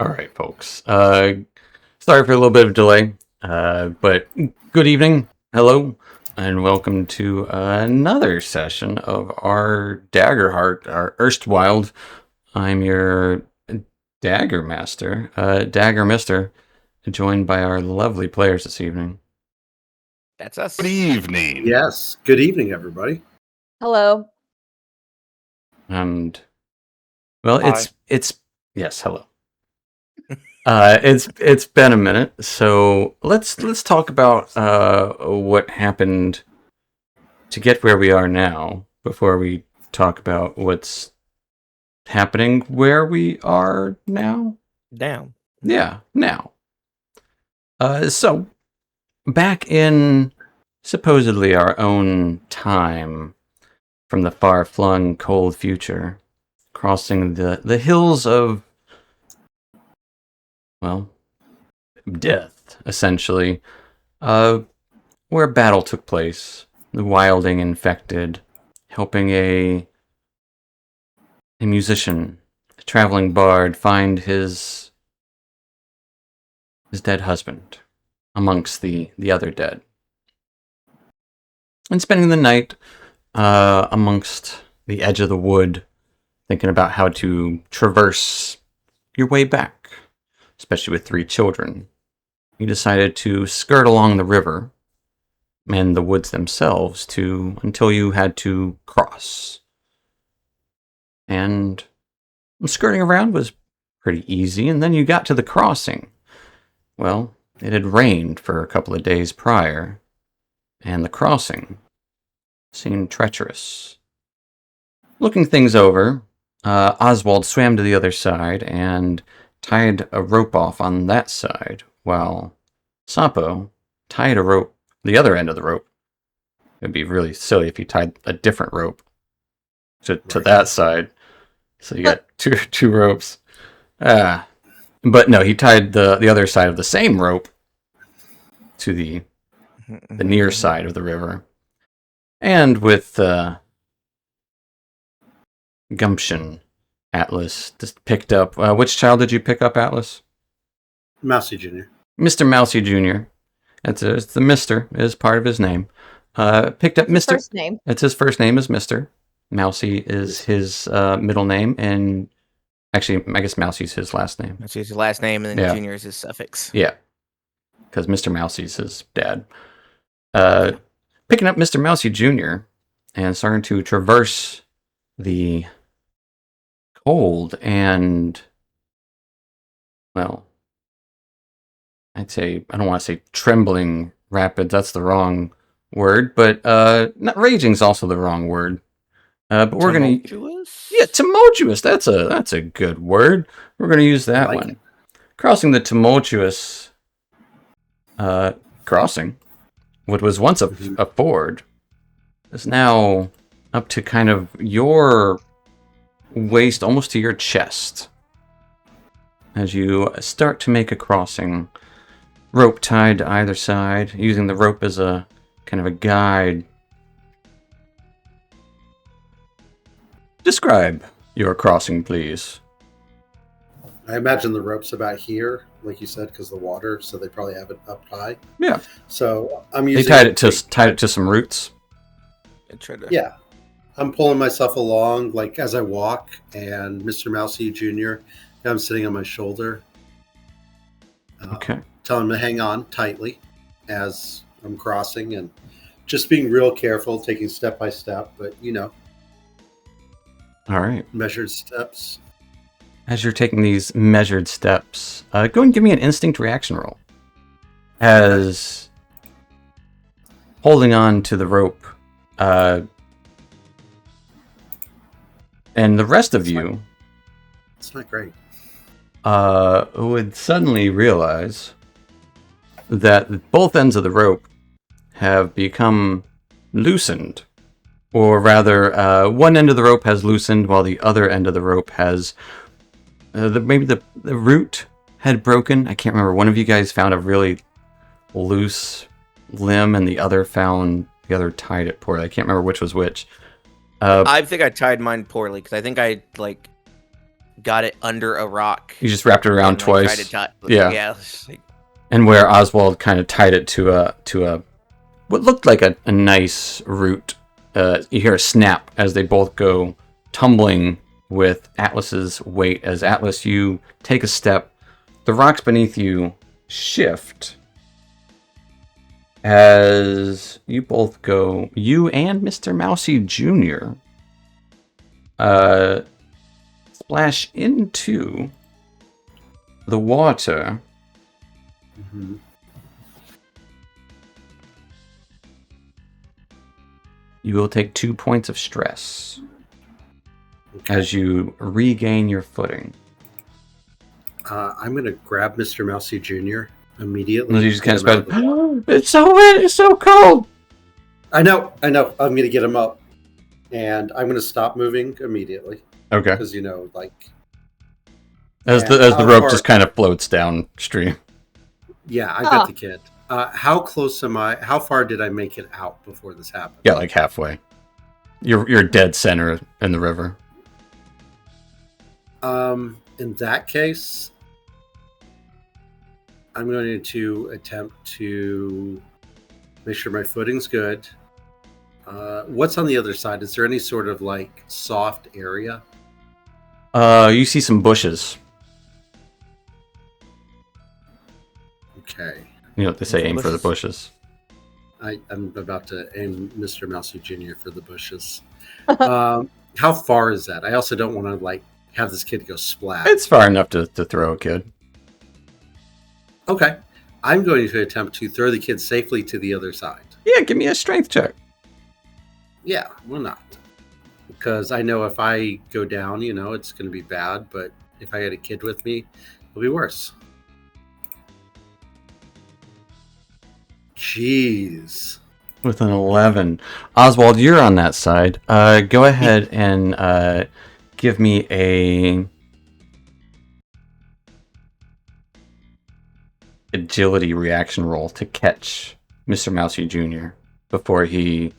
All right, folks. Sorry for a little bit of delay, but good evening, hello, and welcome to another session of our Daggerheart, our Erstwylde. I'm your Dagger Master, Dagger Mister, joined by our lovely players this evening. That's us. Good evening. Yes. Good evening, everybody. Hello. And well, Hi. it's yes, hello. It's been a minute, so let's talk about what happened to get where we are now before we talk about what's happening where we are now. Down. Yeah, now. So back in supposedly our own time from the far-flung cold future, crossing the hills of, well, death, essentially, where a battle took place. The wilding infected, helping a musician, a traveling bard, find his dead husband amongst the other dead. And spending the night amongst the edge of the wood, thinking about how to traverse your way back, especially with 3 children. You decided to skirt along the river and the woods themselves until you had to cross. And skirting around was pretty easy, and then you got to the crossing. Well, it had rained for a couple of days prior, and the crossing seemed treacherous. Looking things over, Oswald swam to the other side and tied a rope off on that side, while Sapo tied a rope, the other end of the rope. It'd be really silly if you tied a different rope to that side. So you got two ropes. But no, he tied the other side of the same rope to the near side of the river. And with gumption, Atlas just picked up... which child did you pick up, Atlas? Mousy Jr. Mr. Mousy Jr. It's the Mr. is part of his name. Picked up Mr. First name. It's his first name is Mr. Mousy is his middle name, and actually, I guess Mousy's his last name. That's his last name, and then Junior is his suffix. Yeah, because Mr. Mousy's his dad. Picking up Mr. Mousy Jr. and starting to traverse the cold and, well, I'd say, I don't want to say trembling rapids, that's the wrong word, but not raging's also the wrong word. But we're going to... Yeah, tumultuous, that's a good word. We're going to use that one. Crossing the tumultuous crossing, what was once a ford, is now up to kind of your waist, almost to your chest. As you start to make a crossing, rope tied to either side, using the rope as a kind of a guide. Describe your crossing, please. I imagine the rope's about here, like you said, because the water, so they probably have it up high. Yeah. So I'm using... They tied it to some roots. Yeah. I'm pulling myself along, like, as I walk, and Mr. Mousy Jr., I'm sitting on my shoulder. Okay. Telling him to hang on tightly as I'm crossing, and just being real careful, taking step by step, but, All right. measured steps. As you're taking these measured steps, go and give me an instinct reaction roll. As holding on to the rope, and the rest of you... It's not great. Would suddenly realize that both ends of the rope have become loosened. Or rather, one end of the rope has loosened while the other end of the rope has... maybe the root had broken. I can't remember. One of you guys found a really loose limb and the other tied it poorly. I can't remember which was which. I think I tied mine poorly because I think I got it under a rock. You just wrapped it around and, like, twice. tried to Yeah. like, And where Oswald kind of tied it to a what looked like a nice root. You hear a snap as they both go tumbling with Atlas's weight. As Atlas, you take a step, the rocks beneath you shift. As you both go, you and Mr. Mousy Jr. Splash into the water. Mm-hmm. You will take 2 points of stress Okay. as you regain your footing. I'm going to grab Mr. Mousy Jr. immediately. You just kind of get him out spend, of the water. it's so wet, it's so cold. I know. I'm going to get him up, and I'm going to stop moving immediately Okay. because like As and the how rope far- just kind of floats downstream. Yeah, I got the kid. How close am I? How far did I make it out before this happened? Yeah, like halfway. You're dead center in the river. In that case, I'm going to attempt to make sure my footing's good. What's on the other side? Is there any sort of like soft area? You see some bushes. Okay. You know what they say, aim for the bushes. I'm about to aim Mr. Mousy Jr. for the bushes. How far is that? I also don't want to like have this kid go splat. It's far enough to throw a kid. Okay. I'm going to attempt to throw the kid safely to the other side. Yeah, give me a strength check. Yeah, why not? Because I know if I go down, it's going to be bad. But if I had a kid with me, it'll be worse. Jeez. With an 11. Oswald, you're on that side. Go ahead and give me a agility reaction roll to catch Mr. Mousy Jr. before he...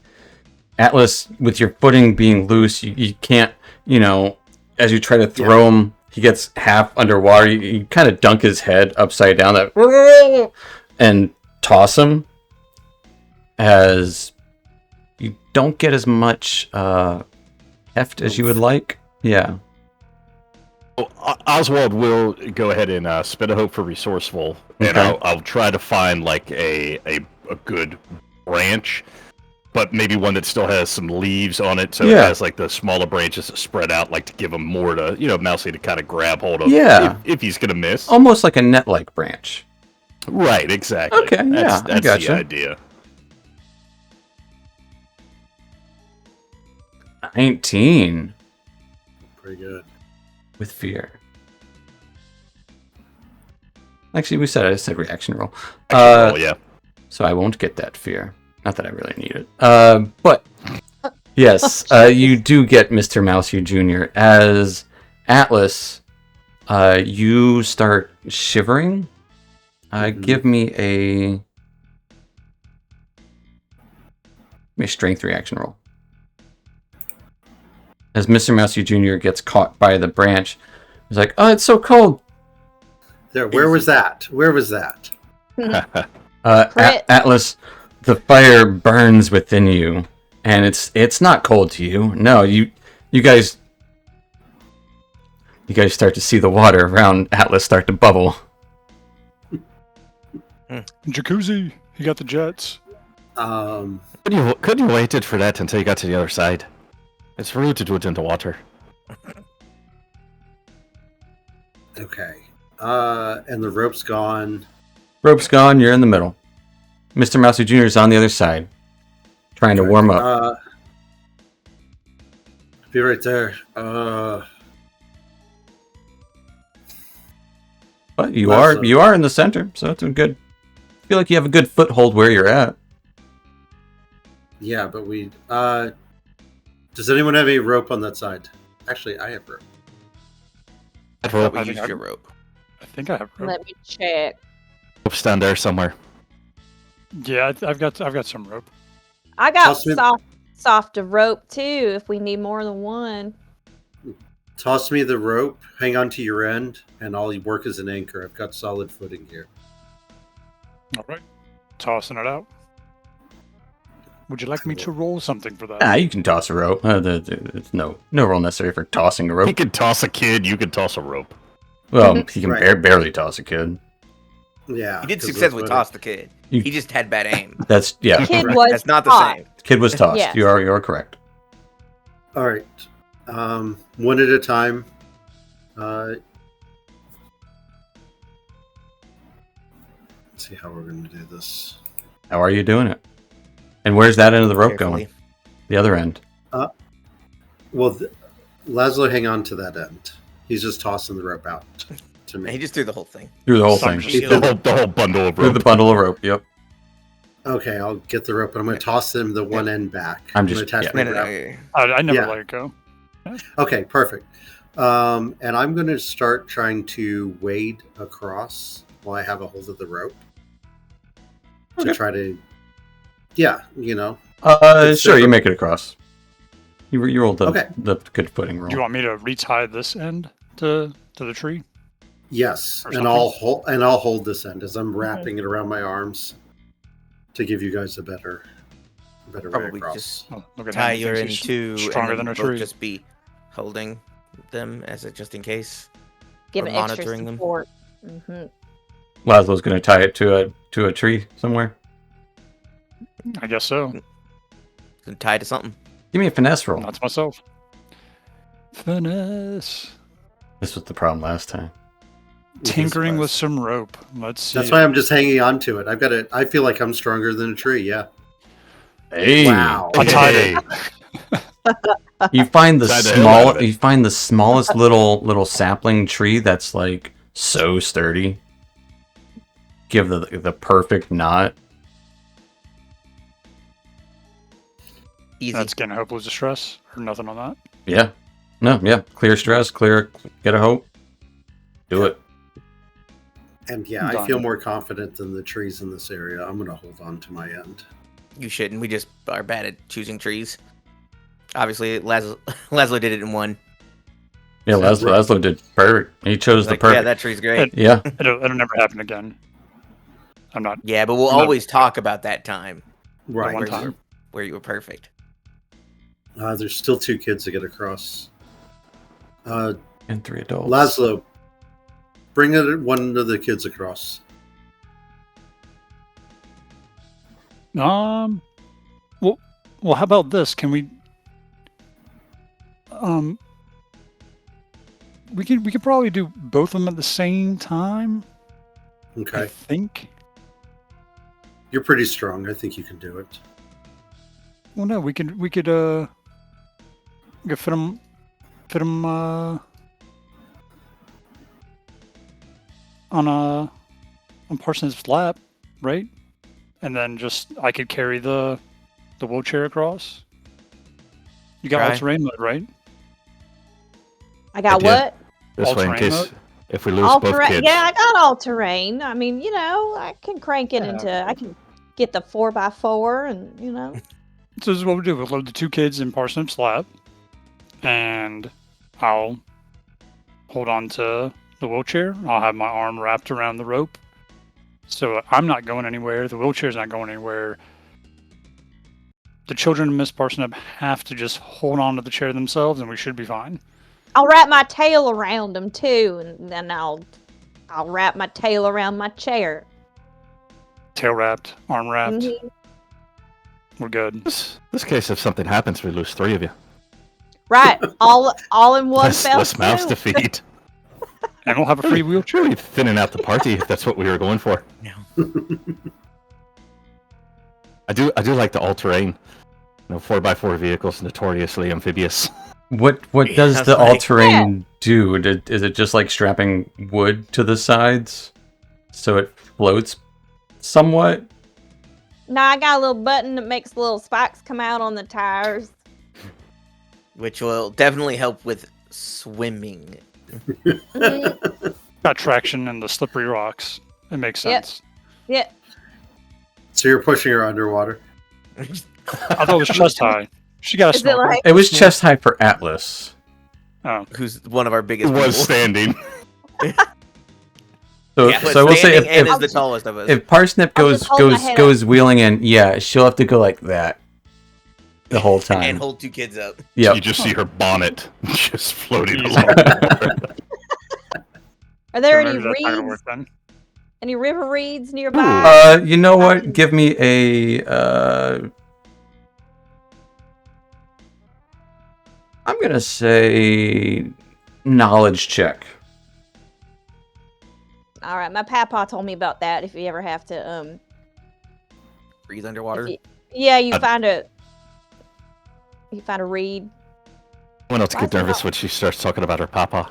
Atlas, with your footing being loose, you can't, as you try to throw him, he gets half underwater. You kind of dunk his head upside down and toss him. As you don't get as much heft as you would like. Yeah. Oswald will go ahead and spin a hope for resourceful, and Okay. I'll try to find like a good branch, but maybe one that still has some leaves on it, so it has like the smaller branches that spread out, like to give him more to, Mousy to kind of grab hold of. Yeah. If he's gonna miss. Almost like a net-like branch. Right. Exactly. Okay, That's I gotcha. the idea. 19 Pretty good. with fear. Actually, I said reaction roll. Actually, yeah. So I won't get that fear. Not that I really need it. But yes, you do get Mr. Mousy Jr. As Atlas, you start shivering. Give me a strength reaction roll. As Mr. Mousy Jr. gets caught by the branch, he's like, "Oh, it's so cold." There. Where was that? Atlas, the fire burns within you, and it's not cold to you. No, you guys start to see the water around Atlas start to bubble. Jacuzzi. He got the jets. Couldn't you waited for that until you got to the other side? It's rude to do it in the water. Okay. And the rope's gone. Rope's gone. You're in the middle. Mr. Mousy Jr. is on the other side, trying to warm up. Be right there. But you are in the center, so it's a good. I feel like you have a good foothold where you're at. Yeah, but we. Does anyone have any rope on that side? Actually, I have rope. I thought we used your rope. I think I have rope. Let me check. Rope's down there somewhere. Yeah, I've got some rope. I got Toss me- softer rope too. If we need more than one. Toss me the rope, hang on to your end, and I'll work as an anchor. I've got solid footing here. All right. Tossing it out. Would you like me to roll something for that? Ah, you can toss a rope. There's no roll necessary for tossing a He rope. could toss a kid. You could toss a rope. Well, he can Right. barely toss a kid. Yeah. He did 'cause successfully that's toss the kid. You- He just had bad aim. That's yeah. Kid Right. was That's not the hot. same. Kid was tossed. Yes. You are correct. All right. One at a time. Let's see how we're going to do this. How are you doing it? And where's that end of the rope Carefully. going? The other end. Well, Laszlo, hang on to that end. He's just tossing the rope out to He me. just threw the whole thing. Through the whole Some thing. just- The whole bundle of Through rope. the bundle of rope. Yep. Okay, I'll get the rope, and I'm going to toss him the one end back. I'm gonna just- attach yeah. my No. rope. I never Yeah. let it go. Okay, perfect. And I'm going to start trying to wade across while I have a hold of the rope to Okay. try to, yeah, you know. Sure. so- You make it across. You rolled Okay. the good footing roll. Do you want me to retie this end to the tree? Yes, Or and something. I'll hold this end as I'm wrapping it around my arms to give you guys a better way Probably across. just Oh, look at tie him. He your end thinks he's too, stronger and than then a both tree. just be holding them as a just in case. Give Or it extra monitoring them. support. Hmm. Laszlo's going to tie it to a tree somewhere. I guess so. And tie to something. Give me a finesse roll. Not to myself. Finesse. This was the problem last time. Tinkering with was. some rope. Let's see. That's why I'm just hanging on to it. I feel like I'm stronger than a tree. Yeah. Hey. Wow. I tied Hey. it. You find the Tied the hell out of it. You find the smallest little sapling tree that's like so sturdy. Give the perfect knot. Easy. That's getting hopeless distress. Or nothing on that. Yeah. No, yeah. Clear stress, get a hope. Do it. And yeah, I Done. feel more confident than the trees in this area. I'm going to hold on to my end. You shouldn't. We just are bad at choosing trees. Obviously, Laszlo did it in one. Yeah, Laszlo did perfect. He chose the Like, perfect. yeah, that tree's great. Yeah. It'll never happen again. I'm not. Yeah, but we'll No. always talk about that time Right. one where time. where you were perfect. There's still 2 kids to get across. And 3 adults. Laszlo, bring one of the kids across. Well, how about this? Can we? We could probably do both of them at the same time. I Okay. think. You're pretty strong. I think you can do it. Well, no, we could fit them on Parsons' lap, right? And then just I could carry the wheelchair across. You got Try. all terrain mode, right? I got I did. what? This way, in All-terrain case mode? if we lose All both terrain. kids. Yeah, I got all terrain. I mean, I can crank it Yeah. into. I can get the 4x4, and So this is what we do. We'll load the 2 kids in Parsnip's lap, and I'll hold on to the wheelchair. I'll have my arm wrapped around the rope. So I'm not going anywhere. The wheelchair's not going anywhere. The children of Miss Parsnip have to just hold on to the chair themselves, and we should be fine. I'll wrap my tail around them too, and then I'll wrap my tail around my chair. Tail wrapped, arm wrapped. Mhm. We're good. This case, if something happens, we lose 3 of you. Right, all in one fell Less mouths to swoop. feed. And we'll have a free wheelchair. Really thinning out the party if that's what we were going for. No. I do like the all-terrain. 4x4 vehicles, notoriously amphibious. What Yeah, does that's the like- all-terrain do? Is it just like strapping wood to the sides so it floats somewhat? No, I got a little button that makes little spikes come out on the tires. Which will definitely help with swimming. Mhm. Got traction in the slippery rocks. It makes Yep. sense. Yeah, So you're pushing her underwater. I thought it was chest high. She got a is it snorkel. like? It was chest high for Atlas. Oh, who's one of our biggest Was people. standing. So, Yeah, was so we'll say standing and if is the tallest of us. if Parsnip I'll goes just hold my goes head goes wheeling in, yeah, she'll have to go like that the whole and time. hold 2 kids up. Yep. You just see her bonnet just floating Jeez. along the water. Are there any maybe that's not gonna work reeds? then. Any river reeds nearby? You know I what? can- Give me a I'm gonna say knowledge check. All right, my papa told me about that. If you ever have to, Breathe underwater. yeah, you I'd- find a reed. I want to Why get is it nervous not- when she starts talking about her papa.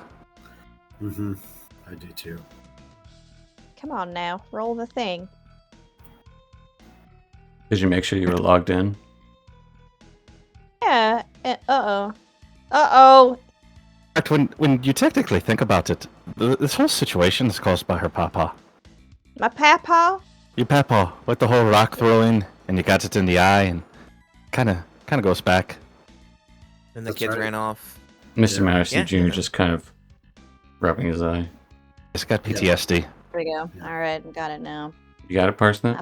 Mm-hmm. I do too. Come on now, roll the thing. Did you make sure you were logged in? Yeah. Uh-oh. In fact, when you technically think about it, this whole situation is caused by her papa. My papa. Your papa, with the whole rock throwing, and you got it in the eye, and kind of goes back. And the That's kids right. ran off. Mr. Yeah. Madison Yeah. Jr. just kind of rubbing his eye. It's got PTSD. There we go. Yeah. All right, got it now. You got it, Parsnip?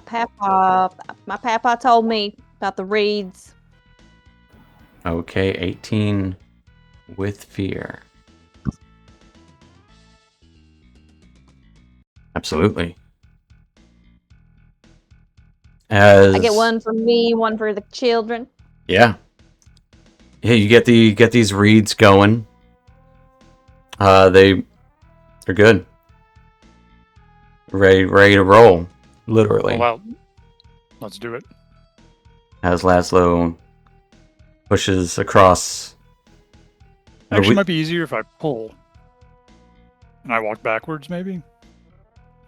My papa told me about the reeds. Okay, 18 with fear. Absolutely. As I get one for me, one for the children. Yeah. Yeah, you get these reeds going. They're good. Ready to roll. Literally. Well, let's do it. As Laszlo pushes across. Actually, it might be easier if I pull. And I walk backwards, maybe?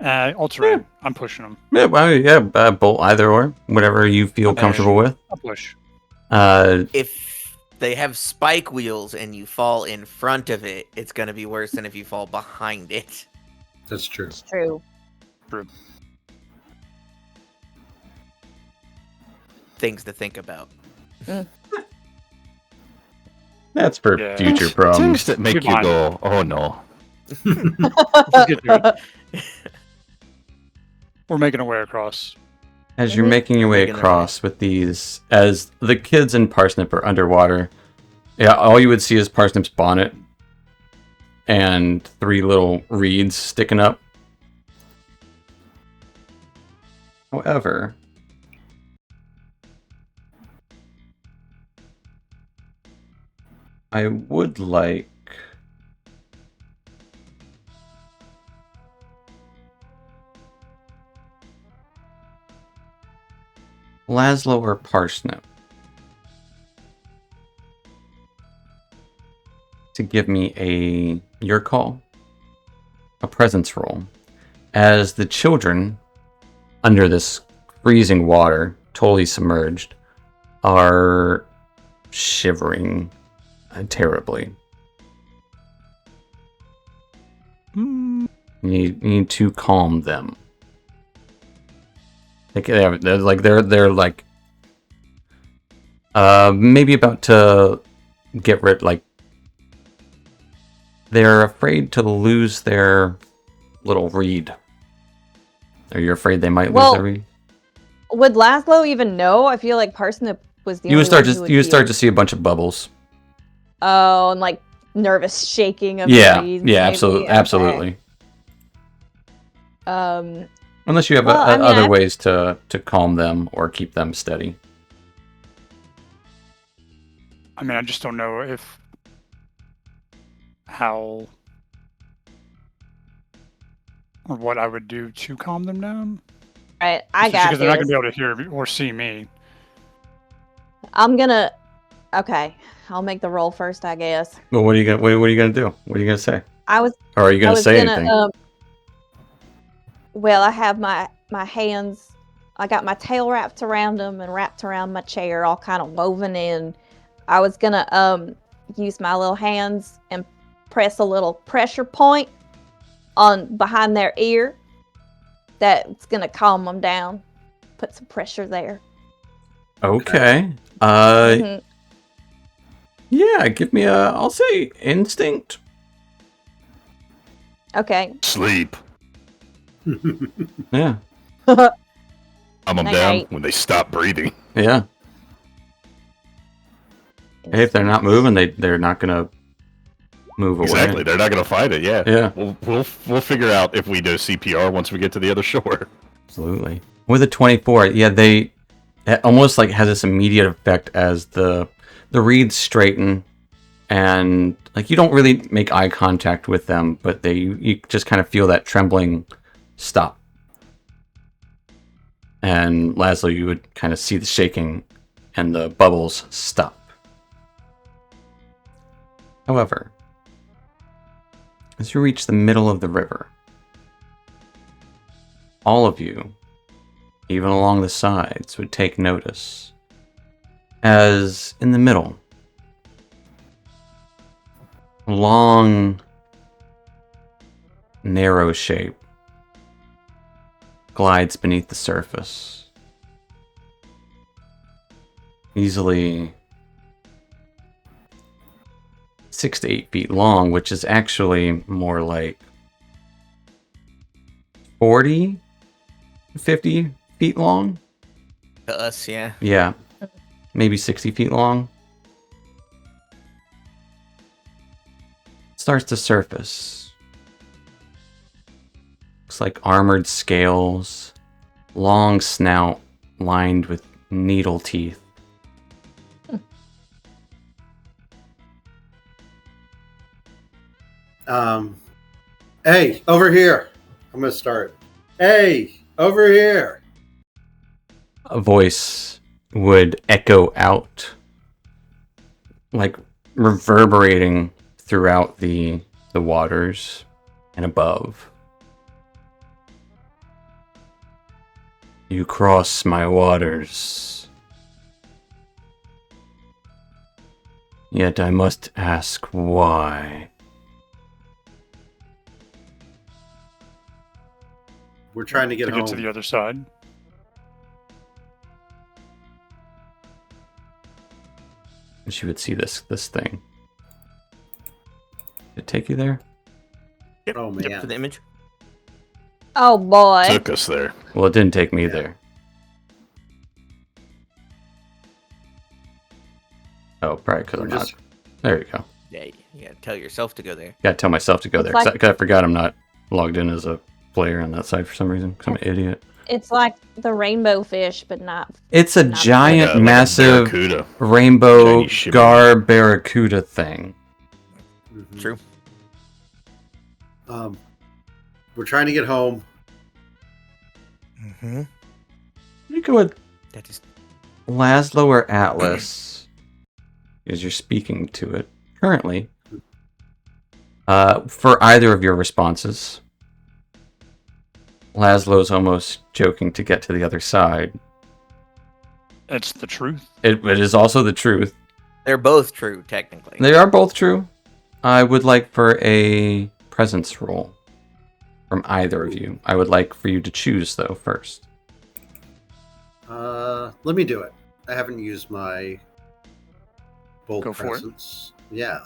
All terrain. I'm pushing them. Yeah, well, yeah, bolt either or. Whatever you feel Okay. comfortable with. I'll push. If they have spike wheels and you fall in front of it, it's going to be worse than if you fall behind it. That's true. It's true. Things to think about. That's for Yeah. future Things problems. that make you Goodbye. go, oh no. Let's get to it. We're making our way across. As you're Mhm. making your way Making their across with these, as the kids and Parsnip are underwater, yeah, all you would see is Parsnip's bonnet and 3 little reeds sticking up. However, I would like Laszlo or Parsnip to give me your call, a presence roll, as the children under this freezing water, totally submerged, are shivering terribly. Hmm. You need to calm them. They're like maybe about to get rid, like they're afraid to lose their little reed. Are you afraid they might lose their reed? Would Laszlo even know? I feel like Parsnip was the You only would start one to who would you would start hear. to see a bunch of bubbles. Oh, and like nervous shaking of Yeah, the reeds. yeah, maybe? absolutely, Okay. absolutely. Unless you have Well, I mean, other I- ways to calm them or keep them steady. I mean, I just don't know how or what I would do to calm them down. Right, I got Because they're not going this. to be able to hear me or see me. I'm gonna. Okay, I'll make the roll first, I guess. Well, what are you gonna do? What are you gonna say? I was. Or are you I gonna was say gonna. anything? Well, I have my hands. I got my tail wrapped around them and wrapped around my chair, all kind of woven in. I was gonna use my little hands and press a little pressure point on behind their ear. That's gonna calm them down. Put some pressure there. Okay. Mhm. Yeah, give me I'll say instinct. Okay. Sleep. Yeah. I'm them Night, down night. when they stop breathing. Yeah. Hey, if they're not moving, they're not gonna move away. Exactly. They're not gonna fight it. Yeah. Yeah. We'll figure out if we do CPR once we get to the other shore. Absolutely. With a 24, yeah, it almost like has this immediate effect as the reeds straighten, and like you don't really make eye contact with them, but you just kind of feel that trembling stop. And Laszlo, you would kind of see the shaking and the bubbles stop. However, as you reach the middle of the river, all of you, even along the sides, would take notice as in the middle, a long, narrow shape glides beneath the surface, easily 6 to 8 feet long, which is actually more like 40, 50 feet long. To us, yeah. Yeah, maybe 60 feet long. Starts to surface. Looks like armored scales, long snout lined with needle teeth. Hey, over here. I'm gonna start. Hey, over here. A voice would echo out, like reverberating throughout the waters and above. You cross my waters, yet I must ask why. We're trying to get To home. get to the other side. And she would see this thing. Did it take you there? Oh man. Yep, for the image. Oh boy. Took us there. Well, it didn't take me Yeah. there. Oh, probably because I'm We're not. just- There you go. Yeah, you gotta tell yourself to go there. Gotta tell myself to go there. It's 'Cause like- I forgot I'm not logged in as a player on that side for some reason. 'Cause I'm an idiot. It's like the rainbow fish, but not. It's a Not giant, Like a massive barracuda. rainbow Shiny, shimmery. gar barracuda thing. Mhm. True. We're trying to get home. Mm-hmm. You go with That is Laszlo or Atlas, as you're speaking to it currently. For either of your responses, Laszlo's almost joking to get to the other side. It's the truth. It is also the truth. They're both true, technically. They are both true. I would like for a presence roll from either of you. I would like for you to choose, though, first. Let me do it. I haven't used my bold Go for it. presence. Yeah.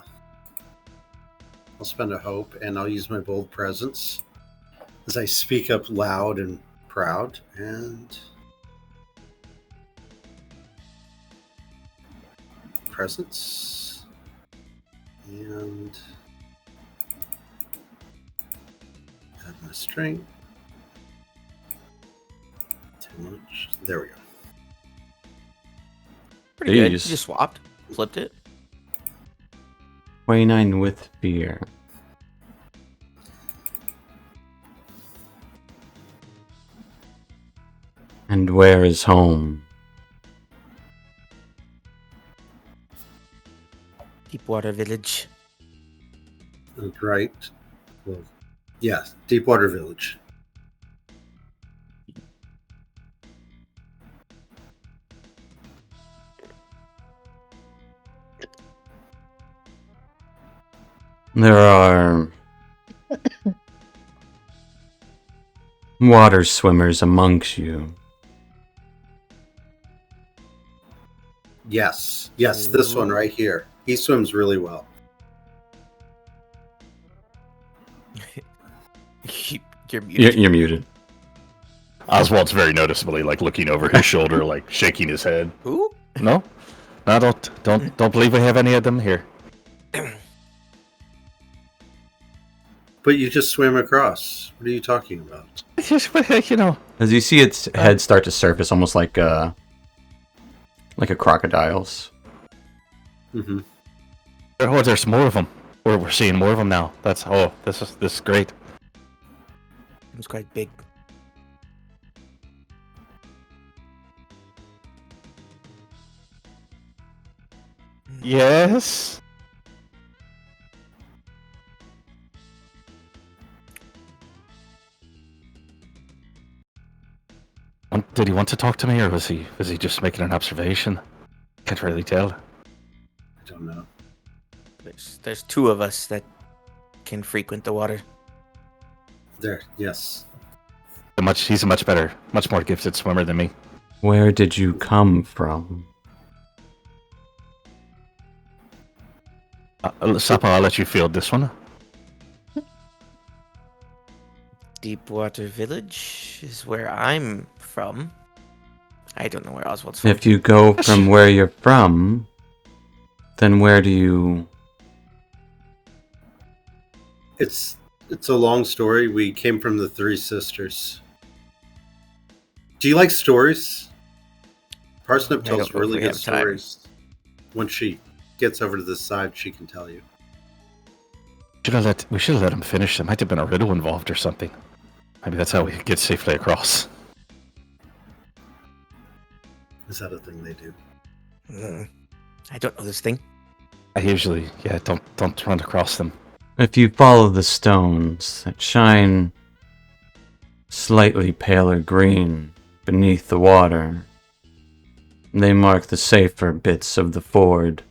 I'll spend a hope and I'll use my bold presence as I speak up loud and proud and presence and add my strength. Too much. There we go. Pretty good. You Jeez. just swapped, flipped it. 29 with fear. And where is home? Deepwater Village. Right. Well, yeah, Deepwater Village. There are water swimmers amongst you. Yes, this one right here. He swims really well. You're muted. You're muted. Oswald's very noticeably like looking over his shoulder, like shaking his head. Who? No, don't believe we have any of them here. But you just swim across. What are you talking about? You know. As you see its head start to surface, almost like a crocodile's. Mm-hmm. Oh, there's more of them. We're seeing more of them now. This is great. It was quite big. Yes. Did he want to talk to me, or was he just making an observation? Can't really tell. I don't know. There's two of us that can frequent the water. There, yes. He's a much better, much more gifted swimmer than me. Where did you come from? Sapa, I'll let you field this one. Deepwater Village is where I'm from. I don't know where Oswald's from. If you go from where you're from, then where do you... It's a long story. We came from the Three Sisters. Do you like stories? Parsnip I don't tells know if really we good have time. stories. Once she gets over to the side, she can tell you. We should have let him finish. There might have been a riddle involved or something. Maybe that's how we get safely across. Is that a thing they do? I don't know this thing. I usually, don't run across them. If you follow the stones that shine slightly paler green beneath the water, they mark the safer bits of the ford.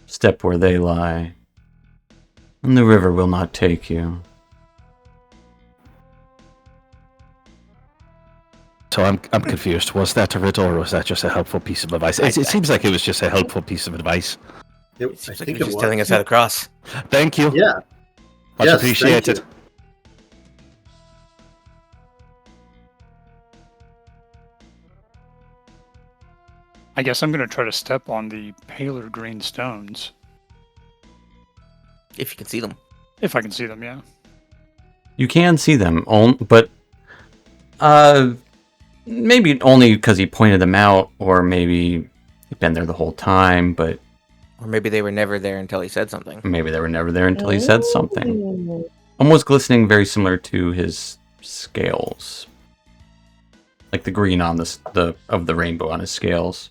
Step where they lie, and the river will not take you. So I'm confused. Was that a riddle, or was that just a helpful piece of advice? It seems like it was just a helpful piece of advice. I It seems like think you're it just was. telling us how to cross. Thank you. Yeah. Much Yes, appreciated. thank you. I guess I'm going to try to step on the paler green stones. If you can see them. If I can see them, yeah. You can see them, but maybe only because he pointed them out, or maybe he'd been there the whole time, but Or maybe they were never there until he said something. maybe they were never there until he said something. Almost glistening, very similar to his scales. Like the green on the rainbow on his scales.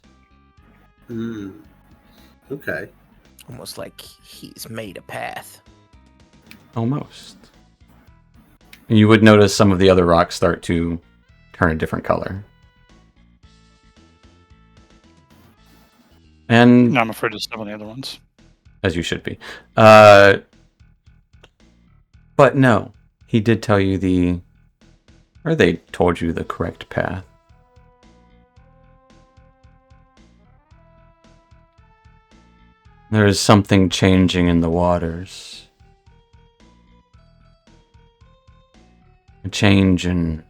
Okay. Almost like he's made a path. Almost. And you would notice some of the other rocks start to turn a different color. And No, I'm afraid to step on the other ones. as you should be. But no, he did tell you they told you the correct path. There is something changing in the waters. A change in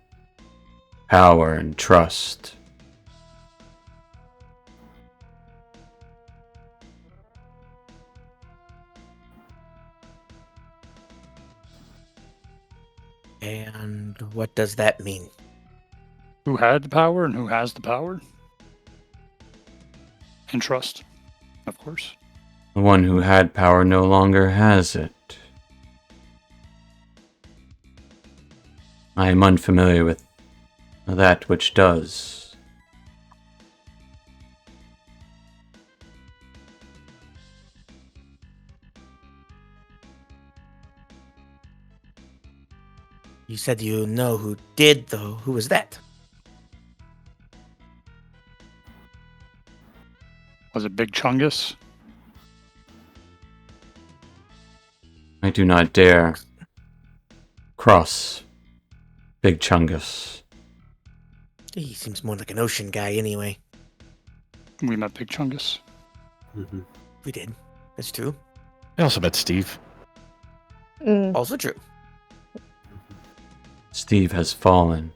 power and trust. And what does that mean? Who had the power and who has the power? And trust, of course. The one who had power no longer has it. I am unfamiliar with that which does. You said you know who did, though. Who was that? Was it Big Chungus? I do not dare cross Big Chungus. He seems more like an ocean guy anyway. we met Big Chungus. Mm-hmm. We did. That's true. I also met Steve. Also true. Steve has fallen.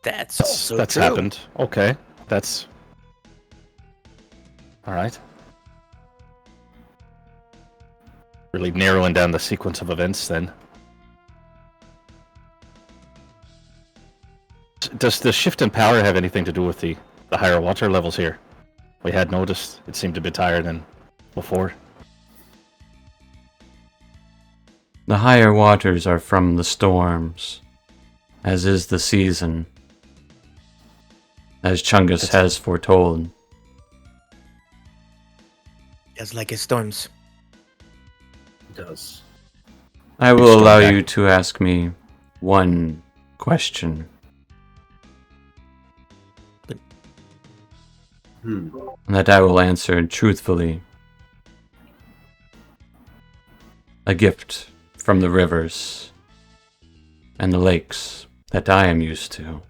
That's also That's true. happened. Okay, that's all right. Really narrowing down the sequence of events, then. Does the shift in power have anything to do with the higher water levels here? We had noticed it seemed a bit higher than before. The higher waters are from the storms, as is the season, as Chungus has foretold. Just like his storms. It does. I will allow you to ask me one question, that I will answer truthfully. A gift from the rivers and the lakes that I am used to.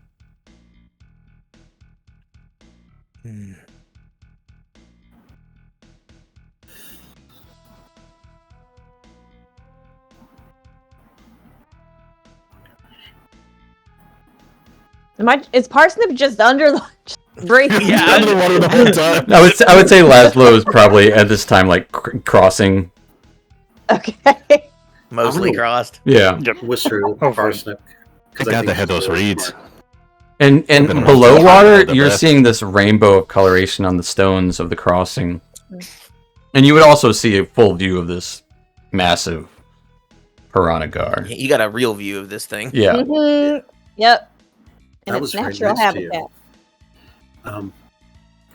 Is Parsnip just under the breathing? Yeah, Underwater the whole time. I would say Laszlo is probably at this time like crossing. Okay. mostly Oh. crossed. Yeah. Yep. Whistle, Oh, parsnip. I got to hit those reeds. And Been rough below to water, find the you're best. seeing this rainbow of coloration on the stones of the crossing. And you would also see a full view of this massive piranha gar. You got a real view of this thing. Yeah. Mm-hmm. Yep. And That its was very natural nice to you. habitat.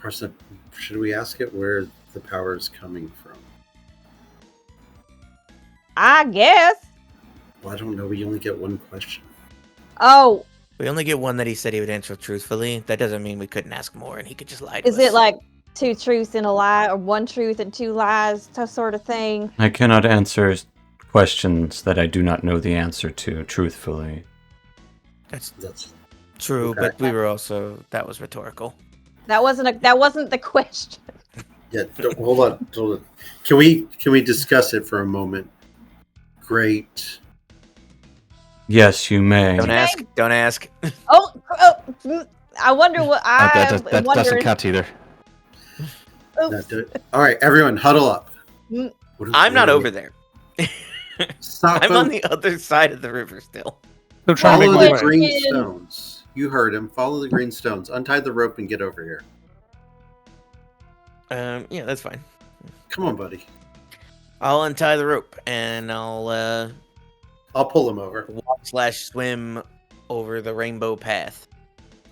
Parsnip, should we ask it where the power is coming from? I guess. Well, I don't know. We only get one question. Oh, We only get one that he said he would answer truthfully. That doesn't mean we couldn't ask more and he could just lie to us. is it like 2 truths and a lie, or 1 truth and 2 lies, sort of thing? I cannot answer questions that I do not know the answer to truthfully. That's That's true, Okay. but we were also that was rhetorical. That wasn't the question. yeah. Hold on. Can we discuss it for a moment? Great. Yes, you may. Don't Okay. ask. Don't ask. I wonder what That doesn't wondering. count either. Not do it. All right, everyone, huddle up. Mm. I'm not over there. Stop. I'm on the other side of the river still. Still trying to Follow make the my way. green stones. You heard him. Follow the green stones. Untie the rope and get over here. Yeah, that's fine. Come on, buddy. I'll untie the rope and I'll I'll pull him over. walk/swim over the rainbow path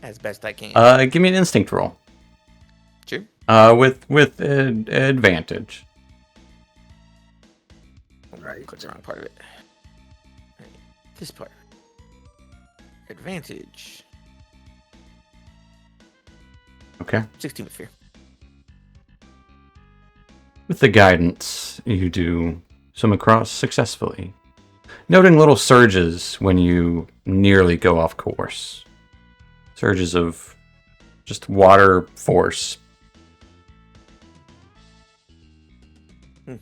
as best I can. Give me an instinct roll. Sure. With advantage. Right. Click the wrong part of it. Right. This part. Advantage. Okay. 16 with fear. With the guidance, you do swim across successfully, noting little surges when you nearly go off course. Surges of just water force. Okay.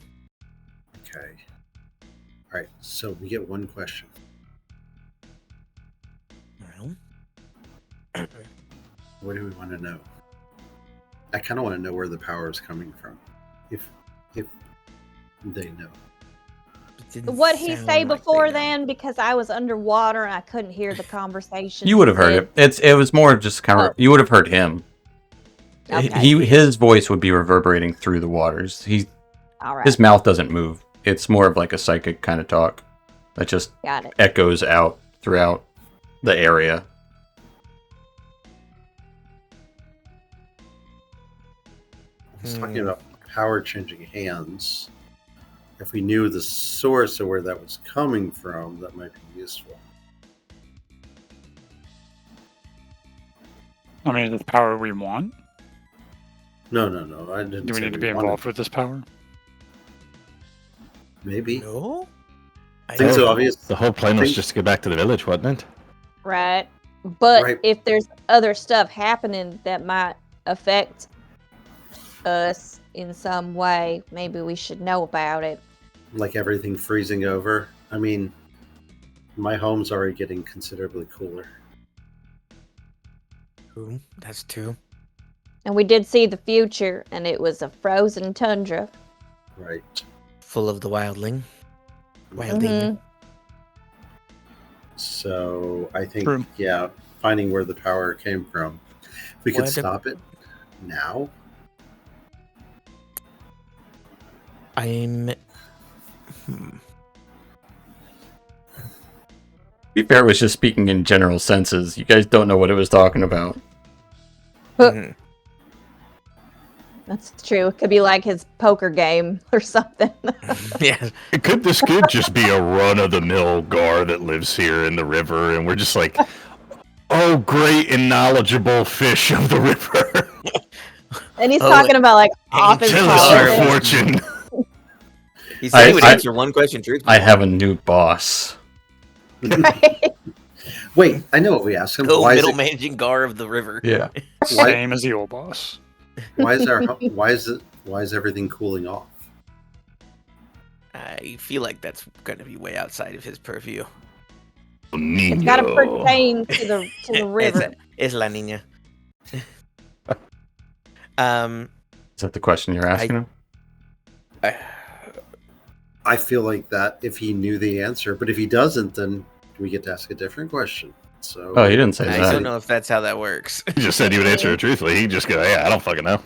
All right. So we get one question. Well. What do we want to know? I kind of want to know where the power is coming from. If they know. What he say before then? Because I was underwater and I couldn't hear the conversation. You would have heard it. It was more of just kind of. You would have heard him. Okay. His voice would be reverberating through the waters. All right. His mouth doesn't move. It's more of like a psychic kind of talk that just Got it. echoes out throughout the area. He's talking about power changing hands. If we knew the source of where that was coming from, that might be useful. I mean, the power we want. No. I didn't. Do we say need to be wanted- involved with this power? Maybe. No? I Things don't are know. obvious. The whole plan was Think- just to get back to the village, wasn't it? Right. But Right. if there's other stuff happening that might affect us in some way, maybe we should know about it. Like everything freezing over. I mean, my home's already getting considerably cooler. Ooh, that's two. And we did see the future, and it was a frozen tundra. Right. Full of the wildling. Wildling. Mhm. So I think, True. yeah, finding where the power came from. If we could What a- stop it now. I'm. To be fair, it was just speaking in general senses. You guys don't know what it was talking about. Mhm. That's true. It could be like his poker game or something. Yeah. This could just be a run-of-the-mill gar that lives here in the river, and we're just like, oh, great and knowledgeable fish of the river. And he's Oh, talking about like off his Angel Tell us Gar. your collar. fortune. He said he would I- answer one question truthfully. I have a new boss. Wait, I know what we asked him. No Why is, middle it, managing Gar of the river. Yeah. why, Same as the old boss. why is everything cooling off? I feel like that's going to be way outside of his purview. It's got to Nino. pertain to the river. Es la niña. Is that the question you're asking him? I feel like that if he knew the answer, but if he doesn't, then we get to ask a different question. So Oh, he didn't say I that. don't know if that's how that works. He just said he would answer it truthfully. He'd just go, yeah, I don't fucking know.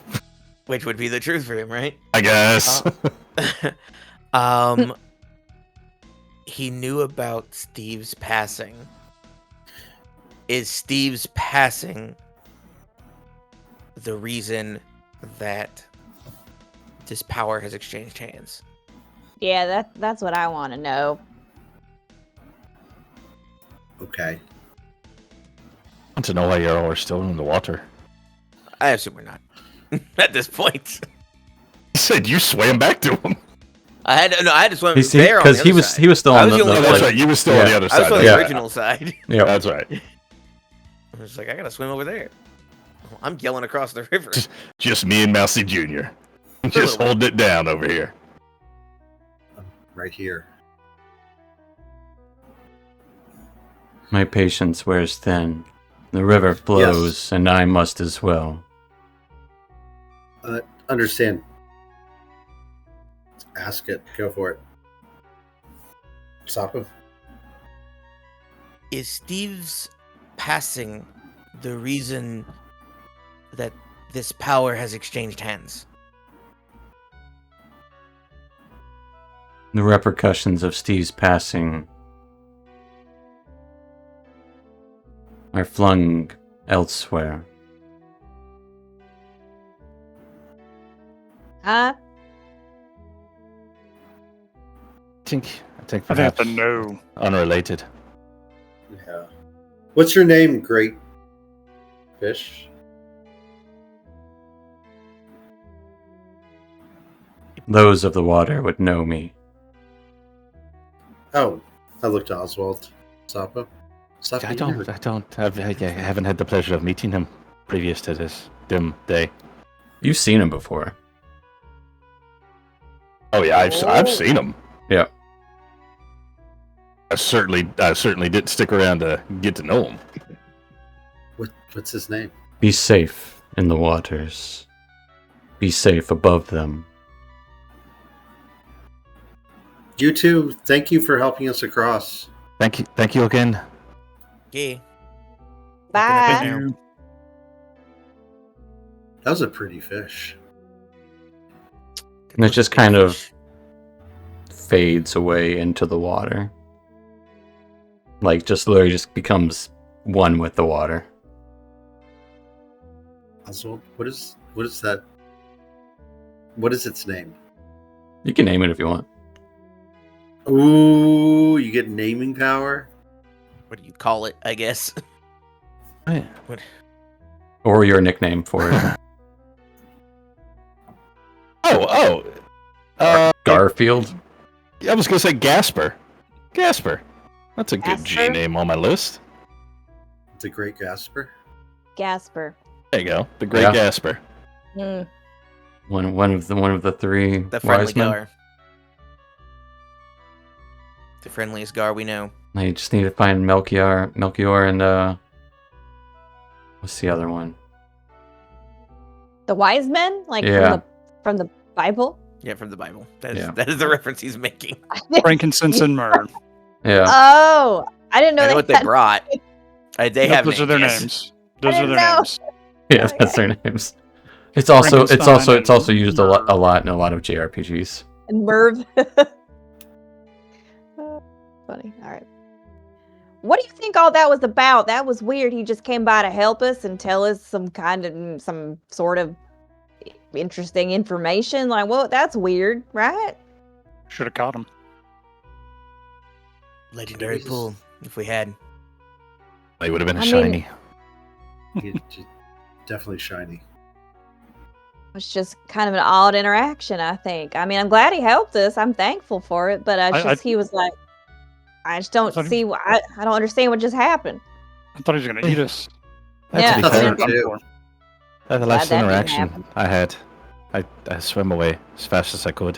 Which would be the truth for him, right? I guess. He knew about Steve's passing. Is Steve's passing the reason that this power has exchanged hands? Yeah, that's what I want to know. okay. I want to know why you're all still in the water. I assume we're not at this point. He said you swam back to him. I had to swim Because there on the other he was side. he was still I on was the, the only Oh, one. that's right. You were still on the other I was side. on the Yeah. original side. yeah. That's right. I was like, I gotta swim over there. I'm yelling across the river. Just me and Mousy Jr. Just holding it down over here. Right here. My patience wears thin. The river flows, and I must as well. Understand. Ask it. Go for it. Stop him. Is Steve's passing the reason that this power has exchanged hands? The repercussions of Steve's passing are flung elsewhere. Huh? I think I think perhaps the no. unrelated. Yeah. What's your name, Great Fish? Those of the water would know me. Oh, I looked to Oswald. Sapa. Sapa, I you don't. never- I haven't had the pleasure of meeting him previous to this dim day. You've seen him before. Oh yeah, I've seen him. Yeah. I certainly didn't stick around to get to know him. What's his name? Be safe in the waters. Be safe above them. You too. Thank you for helping us across. Thank you again. Yeah. Bye. You- That was a pretty fish. And it just kind of fades away into the water. Like, just literally just becomes one with the water. Oswald, what is that? What is its name? You can name it if you want. Ooh, you get naming power. What do you call it? I guess. Or your nickname for it. Garfield? I was gonna say Gasper. Gasper. That's a good G Gasper? name on my list. The Great Gasper. Gasper. There you go. The Great Yeah. Gasper. Mm. One of the three The friendly wise men. Gar. The friendliest Gar we know. Now you just need to find Melchior, and what's the other one? The wise men, like Yeah. from the Bible. Yeah, from the Bible. That is, Yeah. that is the reference he's making. Frankincense and myrrh. Yeah. Oh, I didn't know I know they what they had- brought. They have Those are their yes. names. Those are didn't their know. names. Yeah, that's their names. It's also Frankenstein used a lot in a lot of JRPGs. and Merv. Funny. All right. What do you think all that was about? That was weird. He just came by to help us and tell us some sort of interesting information. Like, well, that's weird, right? Should have caught him. Legendary Jesus. pool, if we had. They would have been a I mean- shiny. Definitely shiny. It was just kind of an odd interaction, I think. I mean, I'm glad he helped us. I'm thankful for it, but he was like, I just don't thought he- see. I don't understand what just happened. I thought he was going to eat us. Yeah, to be that's fair, what I'm too. the Glad last that didn't interaction happen. I had, I swam away as fast as I could.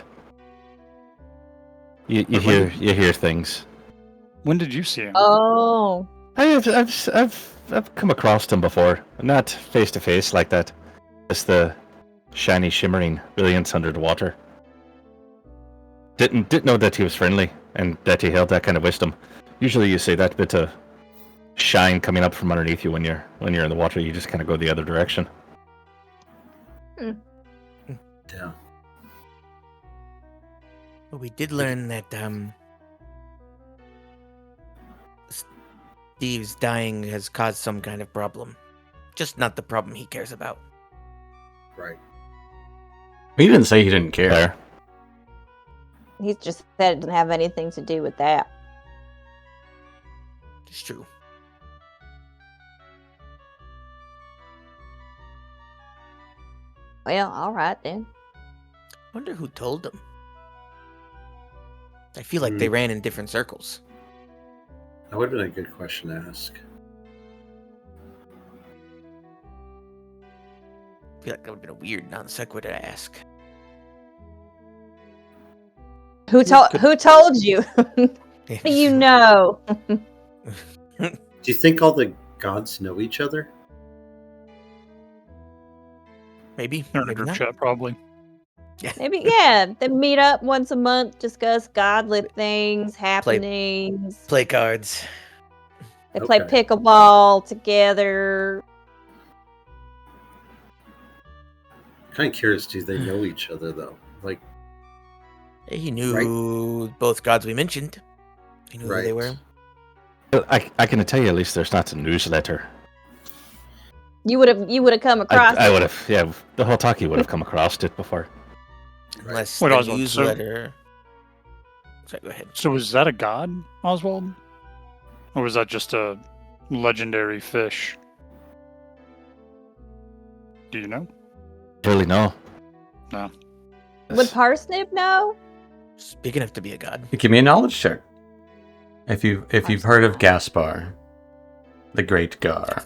You hear things. When did you see him? Oh, I've come across them before, not face to face like that. Just the shiny, shimmering brilliance under the water. Didn't know that he was friendly and that he held that kind of wisdom. Usually, you see that bit of shine coming up from underneath you when you're in the water. You just kind of go the other direction. Yeah. But we did learn that Steve's dying has caused some kind of problem. Just not the problem he cares about. Right. He didn't say he didn't care. There. he just said it didn't have anything to do with that. It's true. Well, all right then. Wonder who told them. I feel like they ran in different circles. That would have been a good question to ask. I feel like that would have been a weird non sequitur to ask. Who told you? You know. Do you think all the gods know each other? Maybe. They're in a Maybe group not. chat, probably. Maybe, yeah. They meet up once a month, discuss godly things, happenings. Play cards. They play Okay. pickleball together. Kind of curious. Do they know each other though? Like, He knew both gods we mentioned. He knew who they Right. were. I can tell you at least there's not a newsletter. You would have come across. I would have, yeah, the whole talkie would have come across it before. Unless Wait, the Oswald, so- newsletter. Sorry, go ahead. So was that a god, Oswald? Or was that just a legendary fish? Do you know? Really, no. No. Would Parsnip know? It's big enough to be a god. Give me a knowledge check. If you've heard of Gaspar, the Great Gar.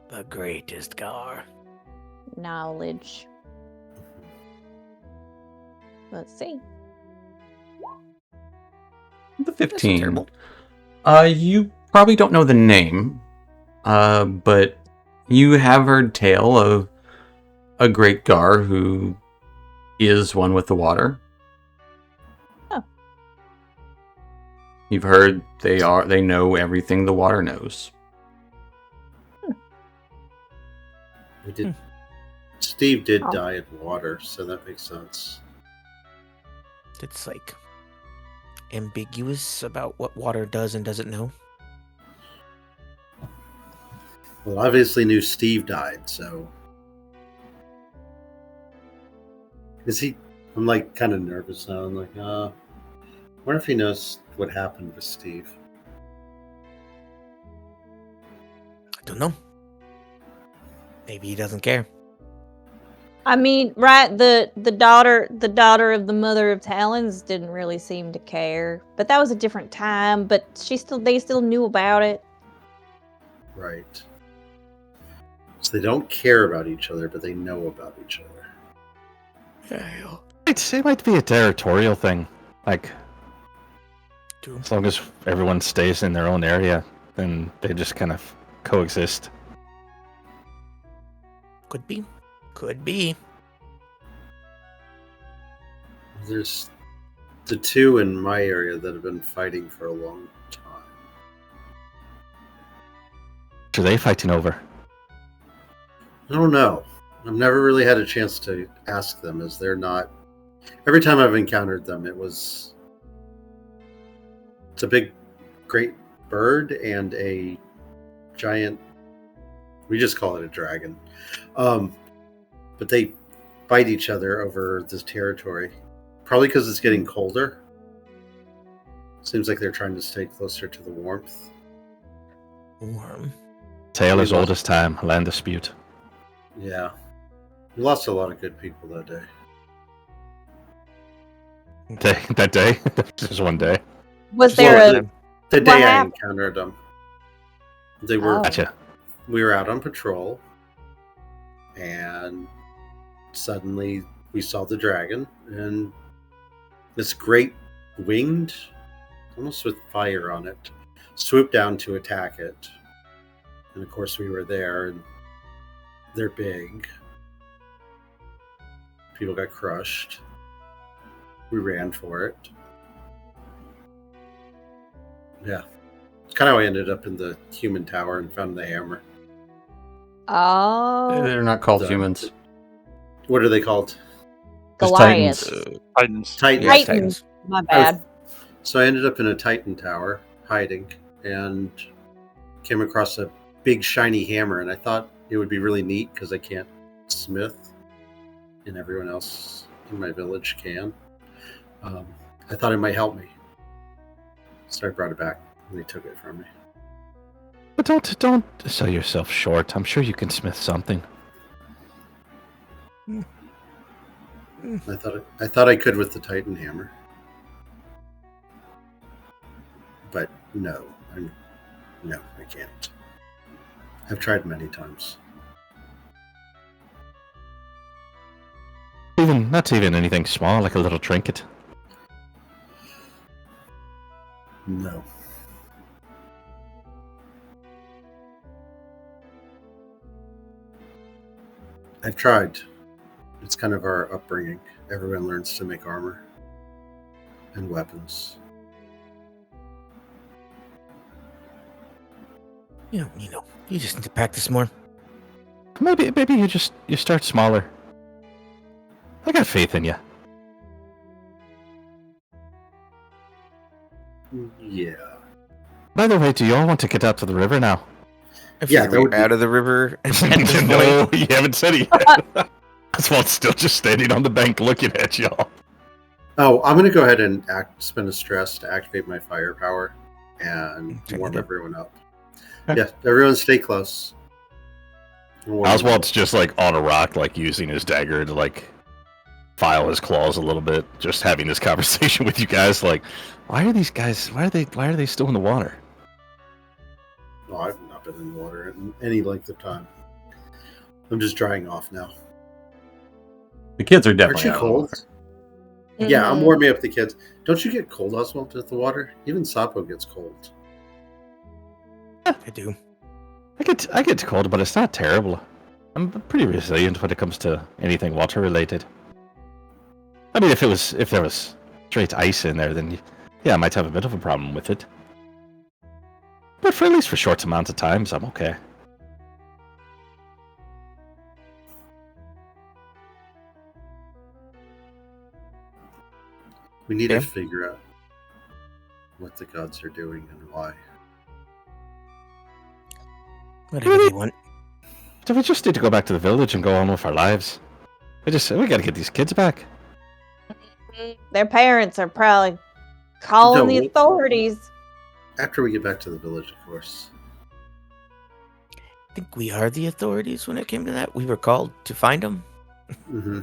The greatest Gar. Knowledge. Let's see. The That's not 15. terrible. You probably don't know the name, but you have heard tale of a great Gar who is one with the water. Oh. You've heard they know everything the water knows. we did. Steve did Oh. die in water, so that makes sense. It's like ambiguous about what water does and doesn't know. Well, obviously knew Steve died, so is he? I'm like kind of nervous now. I'm like, wonder if he knows what happened with Steve. I don't know. Maybe he doesn't care. I mean, right? The daughter of the mother of Talons didn't really seem to care, but that was a different time. But they still knew about it. Right. So they don't care about each other, but they know about each other. It might be a territorial thing. Like, as long as everyone stays in their own area, then they just kind of coexist. Could be. Could be. There's the two in my area that have been fighting for a long time. What are they fighting over? I don't know. I've never really had a chance to ask them, as they're not... Every time I've encountered them, it's a big, great bird and a giant... We just call it a dragon. But they fight each other over this territory. Probably because it's getting colder. Seems like they're trying to stay closer to the warmth. Warm. Tale as old as time, land dispute. Yeah. We lost a lot of good people that day. That day? Just one day. Was Just there one a? The What day I happened? encountered them. They were... Oh. Gotcha. We were out on patrol, and suddenly we saw the dragon, and this great winged, almost with fire on it, swooped down to attack it. And of course we were there, and they're big. People got crushed. We ran for it. Yeah. It's kind of how I ended up in the human tower and found the hammer. Oh, They're not called The- humans. What are they called? Just Goliath. Titans. Titans. Titans. Yeah, Titans. My bad. So I ended up in a Titan tower, hiding, and came across a big shiny hammer, and I thought it would be really neat because I can't smith, and everyone else in my village can. I thought it might help me. So I brought it back, and they took it from me. But don't sell yourself short. I'm sure you can smith something. I thought I could with the Titan hammer. But no, I can't. I've tried many times. Not even anything small, like a little trinket. No. I've tried. It's kind of our upbringing. Everyone learns to make armor and weapons. You just need to practice more. Maybe you start smaller. I got faith in you. Yeah. By the way, do you all want to get out to the river now? Yeah, that we're would be- out of the river. At this point. No, you haven't said it yet. Oswald's still just standing on the bank looking at y'all. Oh, I'm going to go ahead and spend a stress to activate my firepower and Check warm it out. everyone up. Okay. Yeah, everyone stay close. Warm them up. Oswald's just like on a rock, like using his dagger to like file his claws a little bit, just having this conversation with you guys. Like, why are these guys? Why are they still in the water? No, I've not been in the water in any length of time. I'm just drying off now. The kids are Aren't definitely you out of the cold? water. Yeah, I'm Mhm. warming up the kids. Don't you get cold, Oswald, at the water? Even Sapo gets cold. I do. I get cold, but it's not terrible. I'm pretty resilient when it comes to anything water related. I mean, if there was straight ice in there, then yeah, I might have a bit of a problem with it. But for at least for short amounts of times, I'm okay. We need Yeah. to figure out what the gods are doing and why. Whatever they want. So we just need to go back to the village and go on with our lives. We gotta get these kids back. Their parents are probably calling the No. authorities. After we get back to the village, of course. I think we are the authorities when it came to that. We were called to find them. Hmm.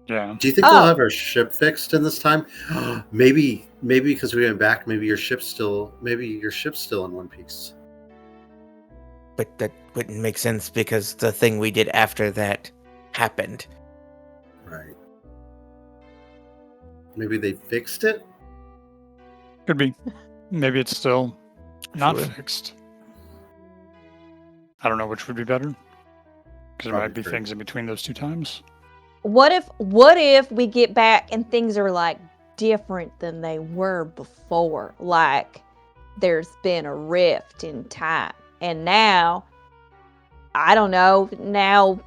Yeah. Do you think Oh. they'll have our ship fixed in this time? maybe because we went back. Maybe your ship's still in one piece. But that wouldn't make sense because the thing we did after that happened. Right. Maybe they fixed it? Could be. Maybe it's still not Sure. fixed. I don't know which would be better. Because there might Probably be true. things in between those two times. What if we get back and things are like different than they were before? Like there's been a rift in time. And now, I don't know, now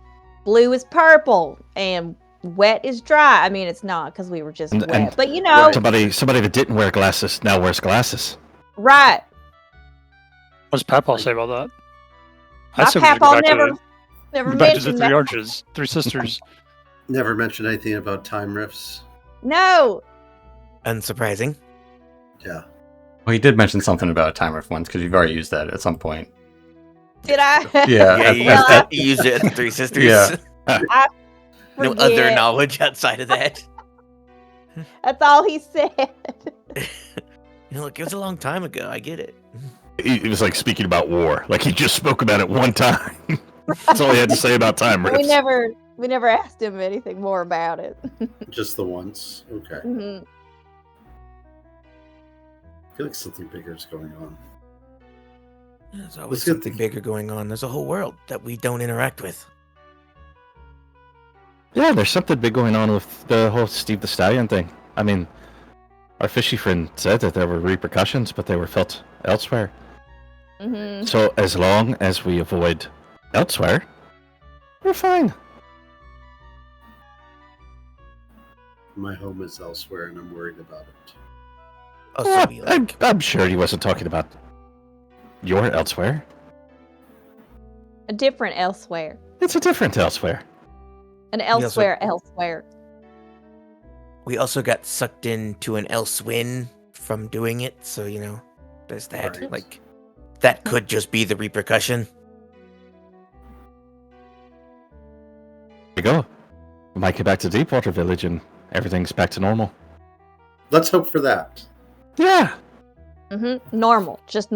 blue is purple and wet is dry. I mean, it's not because we were just And- wet. and- But you know, Right. Somebody that didn't wear glasses now wears glasses. right. What does Papaw say about that? My say we should Papaw go never back to the mentioned Three that. Arches, Three Sisters. Never mentioned anything about time rifts. No. Unsurprising. Yeah. Well, he did mention something about a time rift once because you've already used that at some point. Did I? Yeah. Yeah, you used it at the Three Sisters. Yeah. No other Forget. knowledge outside of that. That's all he said. Look, it was a long time ago. I get it. He was like speaking about war. Like he just spoke about it one time. That's all he had to say about time we rifts. never asked him anything more about it. Just the once. Okay. Mhm. I feel like something bigger is going on. There's always Let's get something bigger going on. There's a whole world that we don't interact with. Yeah, there's something big going on with the whole Steve the Stallion thing. I mean, our fishy friend said that there were repercussions, but they were felt elsewhere. Mhm. So as long as we avoid elsewhere, we're fine. My home is elsewhere and I'm worried about it. Also, Yeah, we like I'm sure he wasn't talking about your elsewhere. A different elsewhere. It's a different elsewhere. An also- elsewhere. we also got sucked into an elsewin from doing it, so there's that. Right. Like that could just be the repercussion. There you go. We might get back to Deepwater Village and everything's back to normal. Let's hope for that. Yeah. Normal. Just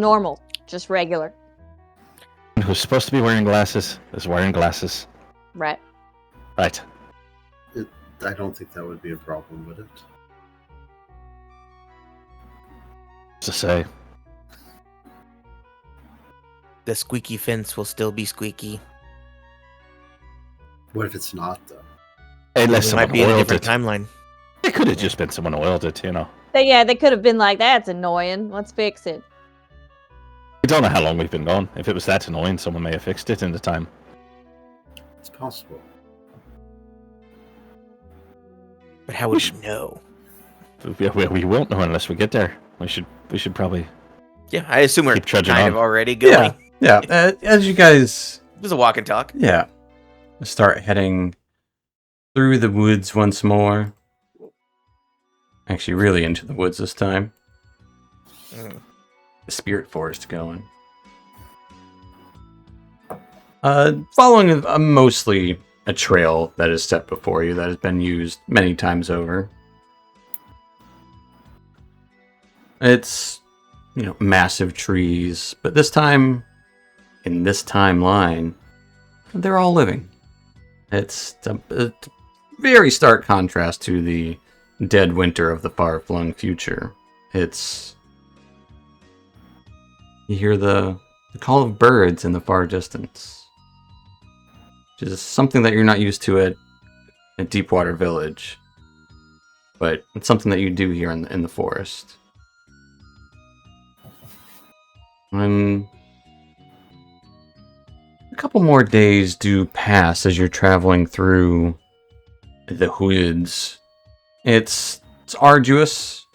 regular. And who's supposed to be wearing glasses is wearing glasses. Right. Right. I don't think that would be a problem, would it? To say. The squeaky fence will still be squeaky. What if it's not, though? Unless We someone might be in a oiled different it. timeline. It could have just been someone oiled it, you know. They could have been like, that's annoying. Let's fix it. We don't know how long we've been gone. If it was that annoying, someone may have fixed it in the time. It's possible. But how would we know? We won't know unless we get there. We should probably. Yeah, I assume we're Keep trudging kind on. of already going. Yeah. As you guys, It was a walk and talk. start heading through the woods once more. Actually, really into the woods this time. Mm. The spirit forest going. Following mostly a trail that is set before you that has been used many times over. It's, massive trees, but this time, in this timeline, they're all living. It's a very stark contrast to the dead winter of the far-flung future. You hear the call of birds in the far distance, which is something that you're not used to at Deepwater Village, but it's something that you do hear in the forest. A couple more days do pass as you're traveling through the woods. It's arduous.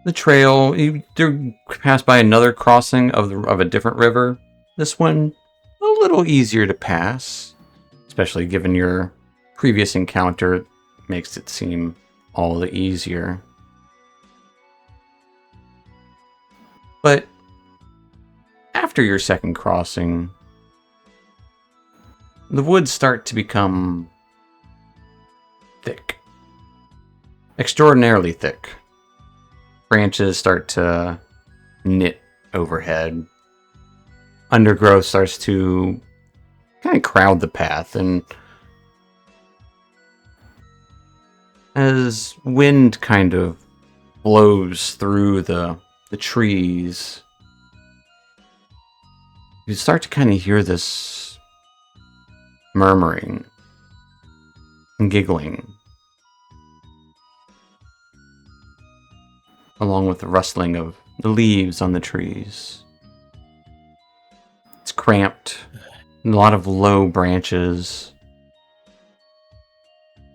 The trail, you do pass by another crossing of a different river. This one, a little easier to pass, especially given your previous encounter, makes it seem all the easier. But after your second crossing, the woods start to become thick. Extraordinarily thick. Branches start to knit overhead. undergrowth starts to kind of crowd the path, and as wind kind of blows through the trees, you start to kind of hear this murmuring and giggling, along with the rustling of the leaves on the trees. It's cramped, a lot of low branches,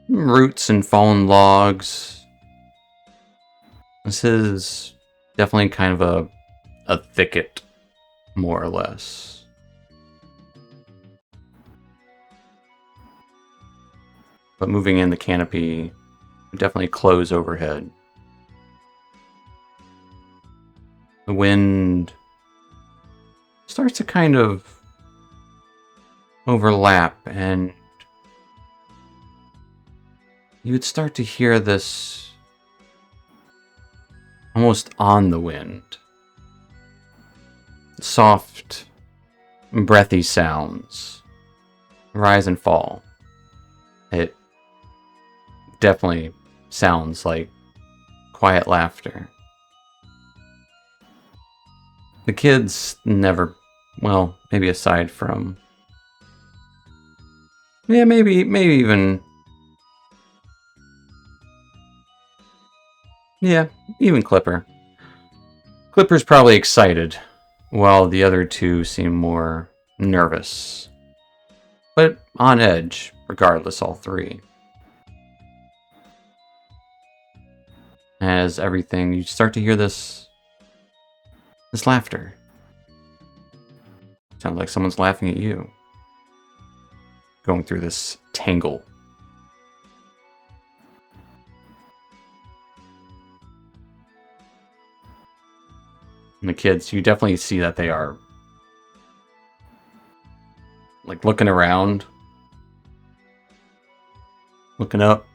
roots and fallen logs. This is definitely kind of a thicket, more or less. But moving in, the canopy would definitely close overhead. The wind starts to kind of overlap, and you would start to hear this almost on the wind. Soft, breathy sounds rise and fall. It definitely sounds like quiet laughter. The kids never, well, maybe aside from, yeah, maybe even, yeah, even Clipper. Clipper's probably excited, while the other two seem more nervous. But on edge, regardless, all three. As everything, you start to hear this laughter. Sounds like someone's laughing at you. Going through this tangle. And the kids, you definitely see that they are like looking around, looking up.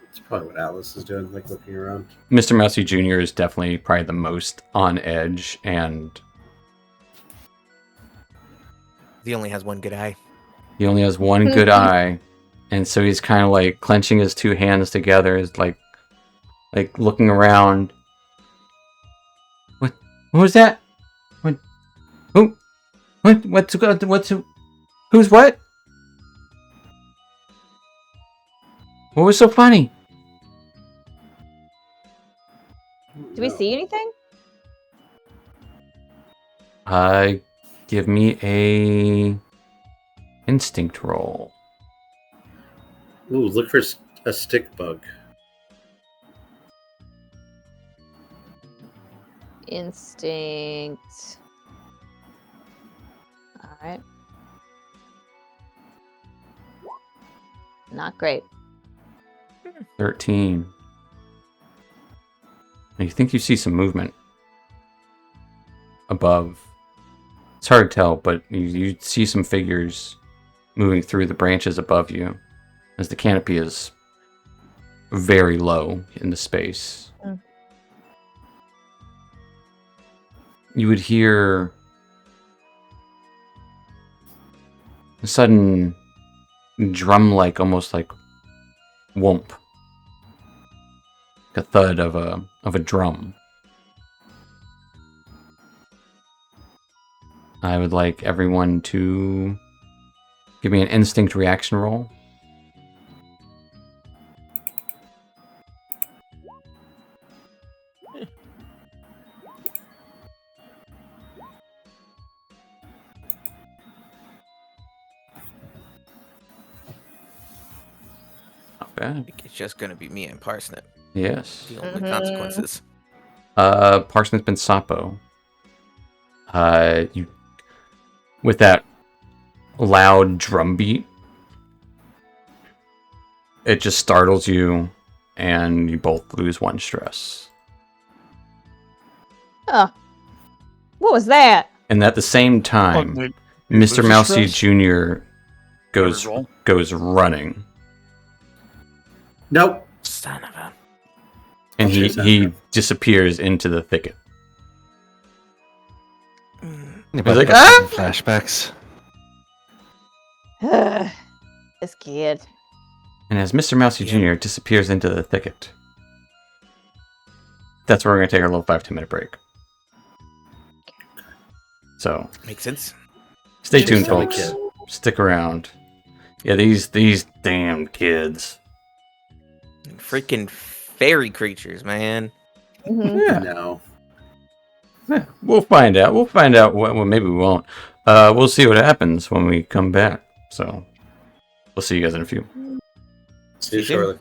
It's probably what Alice is doing, like looking around. Mr. Mousy Jr. is definitely probably the most on edge, and He only has one good eye. he only has one good eye, and so he's kind of like clenching his two hands together, is like looking around. What was that? What? Who? What's who's what? What was so funny? Do we see anything? Give me a instinct roll. Ooh, look for a stick bug. Instinct. Alright. Not great. 13. And you think you see some movement above. It's hard to tell, but you see some figures moving through the branches above you, as the canopy is very low in the space. Mm. You would hear a sudden drum-like, almost like whoomp. A thud of a drum. I would like everyone to give me an instinct reaction roll. Not I bad. think it's just going to be me and Parsnip. Yes. Dealing with Mhm. consequences. Parsnip and Sapo. You with that loud drum beat, it just startles you, and you both lose one stress. Oh. What was that? And at the same time, Look, Mr. lose Mousy stress? Jr. goes Roll. running, Nope. Son of a... and I'll chase he after. disappears into the thicket. like, ah! Flashbacks. This kid. And as Mr. Mousy Jr. disappears into the thicket, that's where we're going to take our little 5-10 minute break. So, Makes sense. stay tuned, Silly folks. kid. Stick around. Yeah, these damn kids. Freaking fairy creatures, man. Mhm. Yeah. No. We'll find out. We'll find out. Well, maybe we won't. We'll see what happens when we come back. So, we'll see you guys in a few. See you See you. shortly.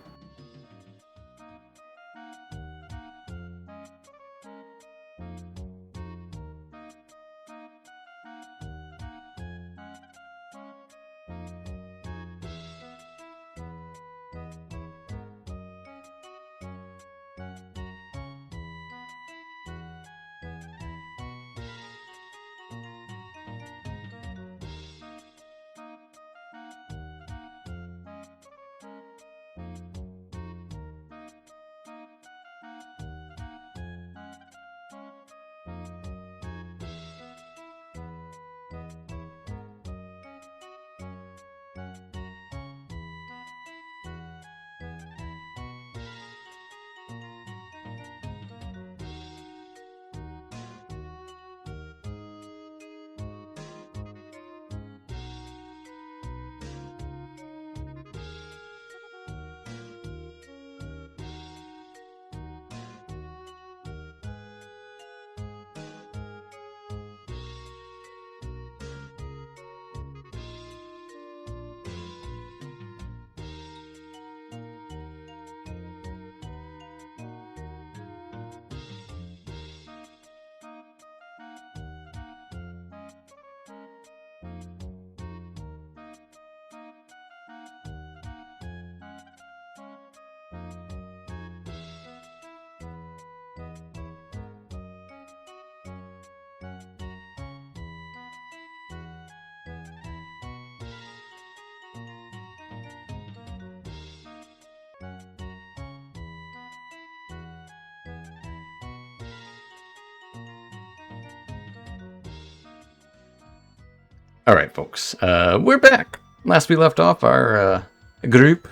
All right, folks. We're back. Last we left off, our group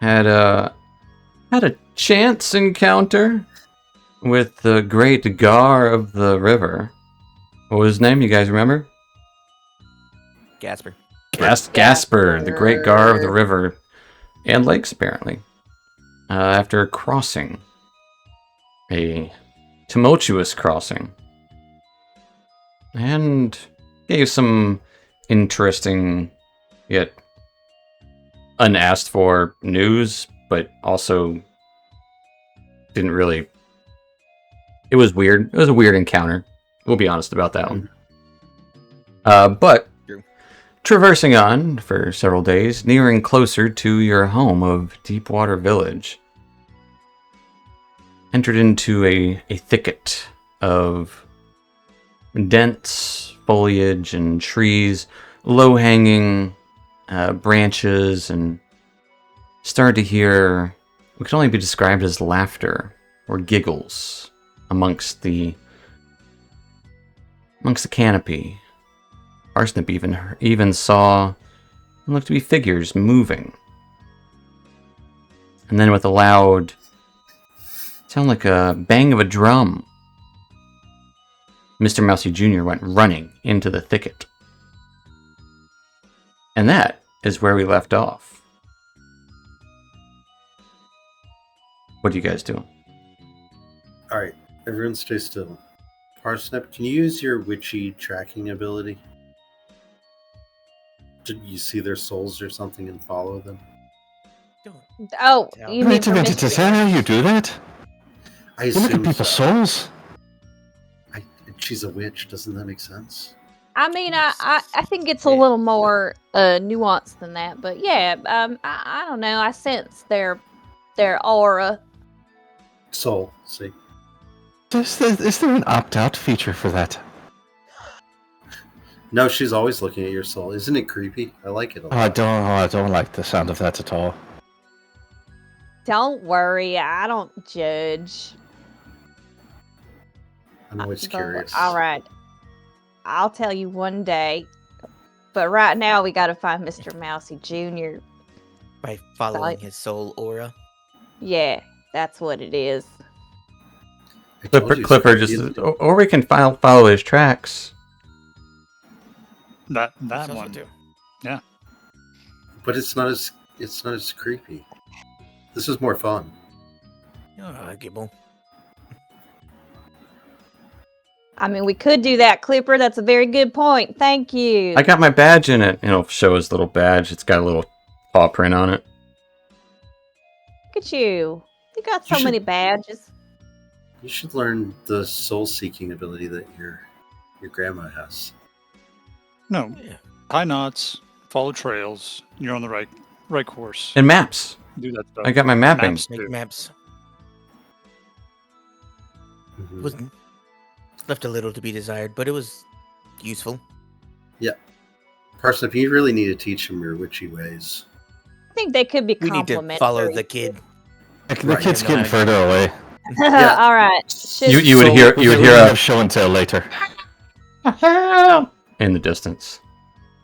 had a chance encounter with the great Gar of the river. What was his name? You guys remember? Gasper. Gasper, the great Gar of the river and lakes, apparently. After crossing a tumultuous crossing, and gave some interesting yet unasked for news, but also didn't really. It was weird. It was a weird encounter. We'll be honest about that one. But True. Traversing on for several days, nearing closer to your home of Deepwater Village, entered into a thicket of dense foliage and trees, low-hanging branches, and started to hear what could only be described as laughter or giggles amongst the canopy. Parsnip even saw what looked to be figures moving. And then with a loud sound like a bang of a drum, Mr. Mousy Jr. went running into the thicket. And that is where we left off. What do you guys do? All right, everyone stay still. Parsnip, can you use your witchy tracking ability? Did you see their souls or something and follow them? Oh, you mean Wait a for minute, is mystery? that how you do that? I You look at assume people's so. souls? She's a witch. Doesn't that make sense? I mean, I think it's a little more nuanced than that, but yeah, I don't know. I sense their aura. Soul, see. Is there an opt-out feature for that? No, she's always looking at your soul. Isn't it creepy? I like it a lot. I don't like the sound of that at all. Don't worry, I don't judge. I'm always curious. All right. I'll tell you one day. But right now, we gotta find Mr. Mousy Jr. By following his soul aura. Yeah, that's what it is. I told you, Clipper sir. just, or we can follow his tracks. That That's also one. too. But it's not as creepy. This is more fun. Oh, Gibble. I mean, we could do that, Clipper. That's a very good point. Thank you. I got my badge in it. It'll show his little badge. It's got a little paw print on it. Look at you. You got so You should- many badges. You should learn the soul-seeking ability that your grandma has. No, Yeah. tie knots, follow trails. You're on the right course. And maps. Do that stuff. I got my mapping. Maps. Make maps. Mhm. Was left a little to be desired, but it was useful. Parsnip, you really need to teach him your witchy ways. I think they could be We need complimentary. to follow the kid. The Right. kid's No getting idea. further away. Yeah. All right. You would hear We a have show and tell later. in the distance.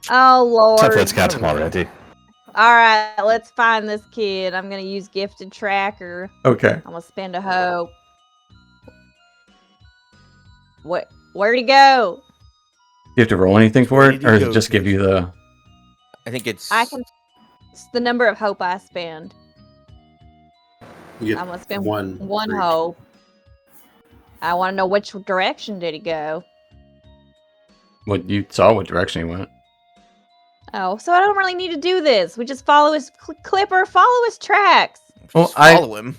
Oh Lord. Except it's got him already. All right, let's find this kid. I'm gonna use gifted tracker. Okay. I'm gonna spend a hope. Where'd he go? You have to roll anything for Where it, did or he does it go, just give kid? you the? I think it's. It's the number of hope I spend. You I'm get gonna spend one one for each. hope. I want to know which direction did he go. What you saw? What direction he went? Oh, so I don't really need to do this. We just follow his Clipper. Follow his tracks. Well, Just follow him.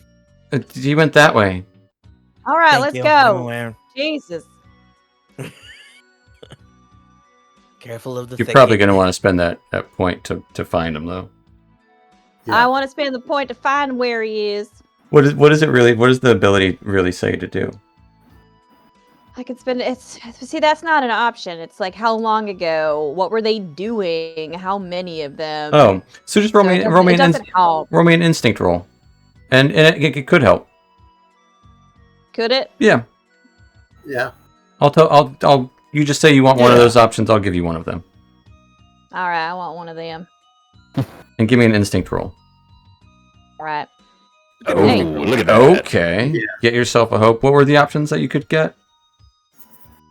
He went that way. All right, Thank let's you. I'm go. aware. Jesus. Careful of the. You're thicket. probably going to want to spend that point to find him, though. Yeah. I want to spend the point to find where he is. What is it really? What does the ability really say to do? I can spend see, that's not an option. It's like how long ago? What were they doing? How many of them? Oh, so just roll me it doesn't help. roll me an instinct roll, and it could help. Could it? Yeah, Yeah. I'll. You just say you want one of those options. I'll give you one of them, All right, I want one of them. and give me an instinct roll. All right. Oh, Hey. look at that. Okay. Yeah. Get yourself a hope. What were the options that you could get?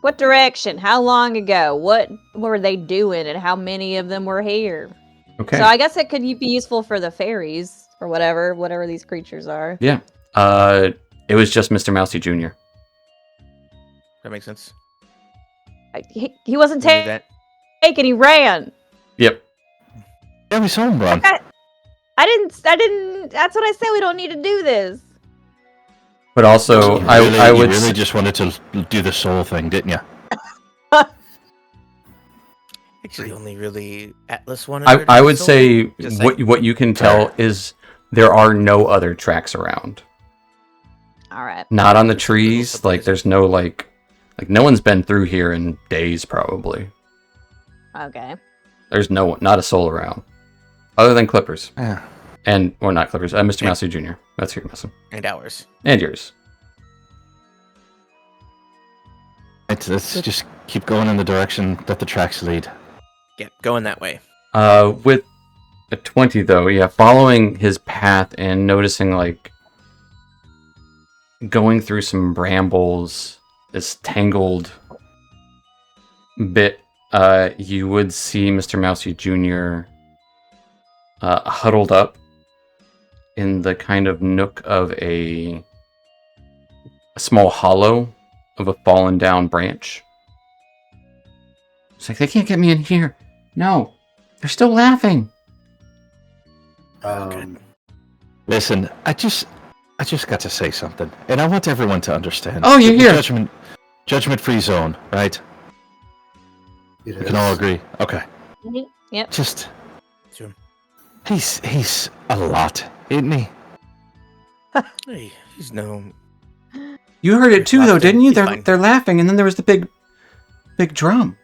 What direction? How long ago? What were they doing? And how many of them were here? Okay. So I guess it could be useful for the fairies or whatever these creatures are. Yeah. It was just Mr. Mousy Jr. That makes sense. He wasn't We knew that. taken. He ran. Yep. Yeah, we saw him run. I didn't. That's what I said. We don't need to do this. But also, I You would. really just wanted to do the soul thing, didn't you? Actually, only really Atlas wanted. I would say Just what you can tell is there are no other tracks around. All right. Not on the Just a little trees. Like surprising. there's no like no one's been through here in days probably. Okay. There's not a soul around, other than Clippers Yeah. or not Clippers. Mr. Yeah. Mousy Jr. That's who you're missing, and ours. and yours. Let's just keep going in the direction that the tracks lead. Yeah, going that way. With a 20 though, yeah, following his path and noticing like going through some brambles, this tangled bit, you would see Mr. Mousy Jr. Huddled up in the kind of nook of a small hollow of a fallen down branch. It's like, they can't get me in here. No, they're still laughing. Listen, I just got to say something, and I want everyone to understand. Oh, you're here. Judgment-free zone, right? It We can all is. agree. Okay. Yep. Just Sure. he's a lot, isn't he? Hey, he's no. You heard it too, though, Laughter. didn't you? Be They're fine. they're laughing, and then there was the big drum.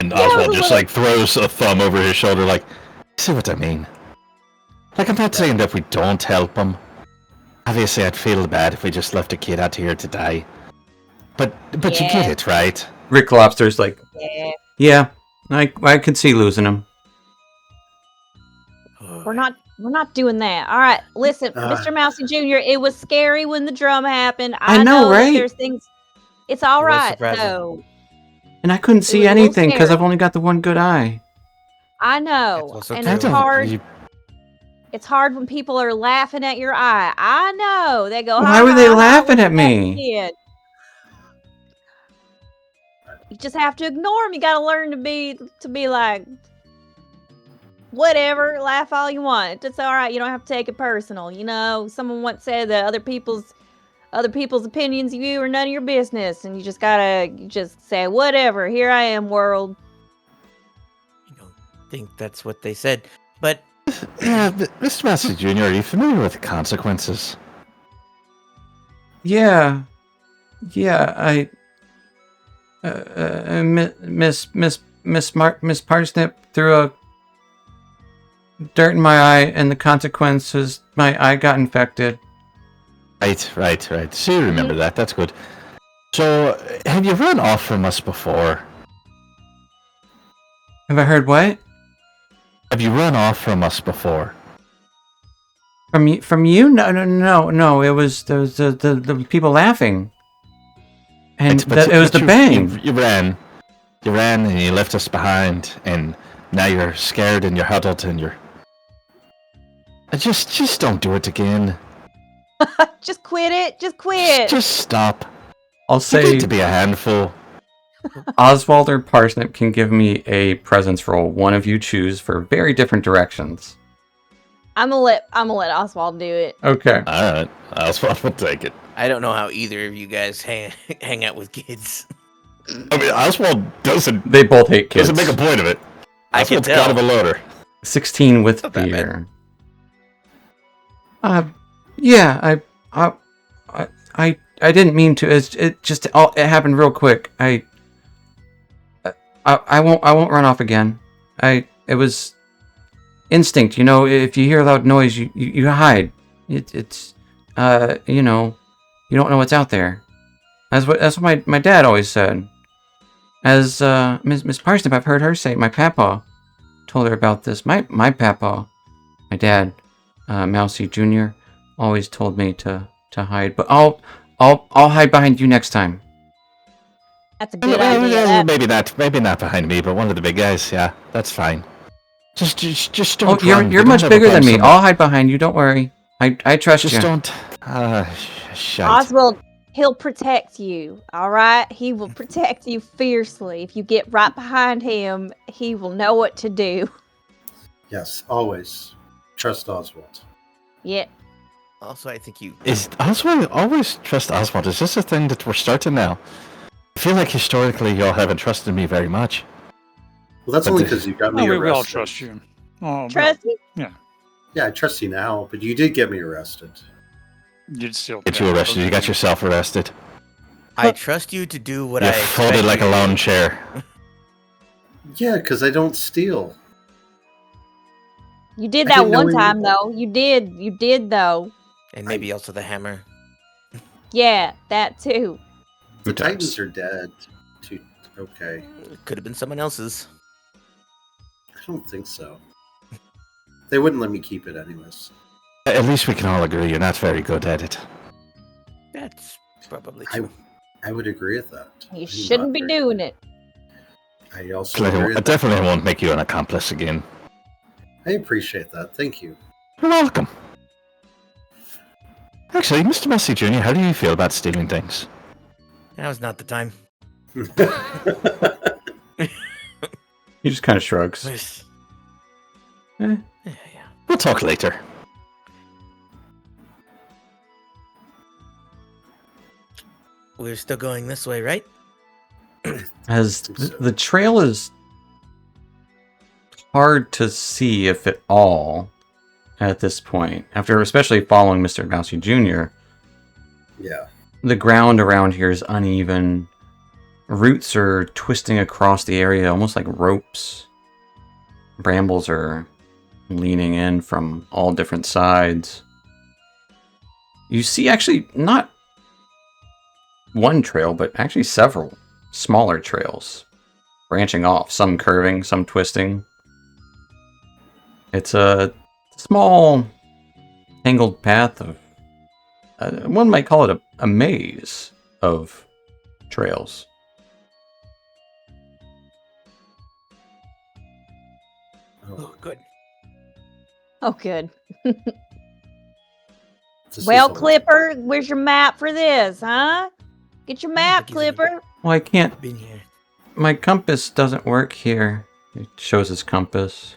And Yeah, it was Oswald a just little- like throws a thumb over his shoulder, like, see what I mean? Like, I'm not saying that we don't help him. Obviously, I'd feel bad if we just left a kid out here to die. But you Yeah. get it, right? Rick Lobster's like, Yeah. yeah, I could see losing him. We're not doing that. All right, listen, Mr. Mousy Jr., it was scary when the drum happened. I know, that right? there's things. It's all It was right, surprising. though. And I couldn't see was a little anything because scary. I've only got the one good eye. I know, That's also and true. it's hard. It's hard when people are laughing at your eye. I know. They go, Why "Ha, were they ha, ha, laughing look at that me?" kid." You just have to ignore them. You got to learn to be like, whatever, laugh all you want. It's all right. You don't have to take it personal. You know, someone once said that other people's opinions of you are none of your business, and you just gotta say whatever. Here I am, world. I don't think that's what they said, but Yeah, Mr. Massey Jr., are you familiar with the consequences? Yeah, Miss Parsnip threw a dirt in my eye, and the consequence was my eye got infected. Right. So you remember that. That's good. So, have you run off from us before? Have I heard what? Have you run off from us before? From you? No. It was the people laughing, and it was the bang. You ran, and you left us behind, and now you're scared and you're huddled and you're. Just don't do it again. Just quit it. Just quit. Just stop. I'll You say get to be a handful. Oswald or Parsnip can give me a presence roll. One of you choose for very different directions. I'm gonna let Oswald do it. Okay. All right, I'll take it. I don't know how either of you guys hang out with kids. I mean, Oswald doesn't They both hate kids. make a point of it. I can Oswald's tell. kind of a loader. 16 with Not that fear. Yeah, I didn't mean to. It happened real quick. I won't run off again. It was instinct. You know, if you hear a loud noise, you hide. It's you know, you don't know what's out there. That's what my dad always said. As Miss Parsnip, I've heard her say. My papa told her about this. My papa, my dad, Mousy Jr., always told me to hide. But I'll hide behind you next time. That's a good idea. That- Maybe not behind me, but one of the big guys. Yeah, that's fine. Just Oh, don't. run. you're We much don't have a bigger than problem me. so much. I'll hide behind you. Don't worry. I trust Just you. don't. Shite. Oswald, he'll protect you. All right, he will protect you fiercely. If you get right behind him, he will know what to do. Yes, always trust Oswald. Yeah. Also, I think you. Is Oswald always trust Oswald? Is this a thing that we're starting now? I feel like historically y'all haven't trusted me very much. Well, that's But only the- because you got me Oh, arrested. we all trust you. Oh, Trust me. Yeah, I trust you now, but you did get me arrested. You'd still Get you arrested. You got yourself arrested. I trust you to do what You I folded expect like you a to lawn do. chair. Yeah, because I don't steal. You did I that didn't know one we- time though. You did though. And maybe also the hammer. Yeah, that too. The Good times. Titans are dead. Okay, It could have been someone else's. I don't think so. They wouldn't let me keep it anyways. At least we can all agree you're not very good at it. That's probably I, true. I would agree with that. You I'm shouldn't not be very- doing it. I also agree I with that. definitely won't make you an accomplice again. I appreciate that. Thank you. You're welcome. Actually, Mr. Massey Jr., how do you feel about stealing things? Now's not the time. He just kind of shrugs. Yeah. We'll talk later. We're still going this way, right? As the trail is hard to see, if at all, at this point. After especially following Mr. Mousy Jr., Yeah. the ground around here is uneven. Roots are twisting across the area, almost like ropes. Brambles are leaning in from all different sides. You see actually not one trail, but actually several smaller trails, branching off, some curving, some twisting. It's a small, tangled path of, one might call it a maze of trails. Oh, good. Oh, good. This Well, is a- Clipper, where's your map for this, huh? Get your map, think he's in- Clipper. Well, I can't. Been here. My compass doesn't work here. It shows his compass.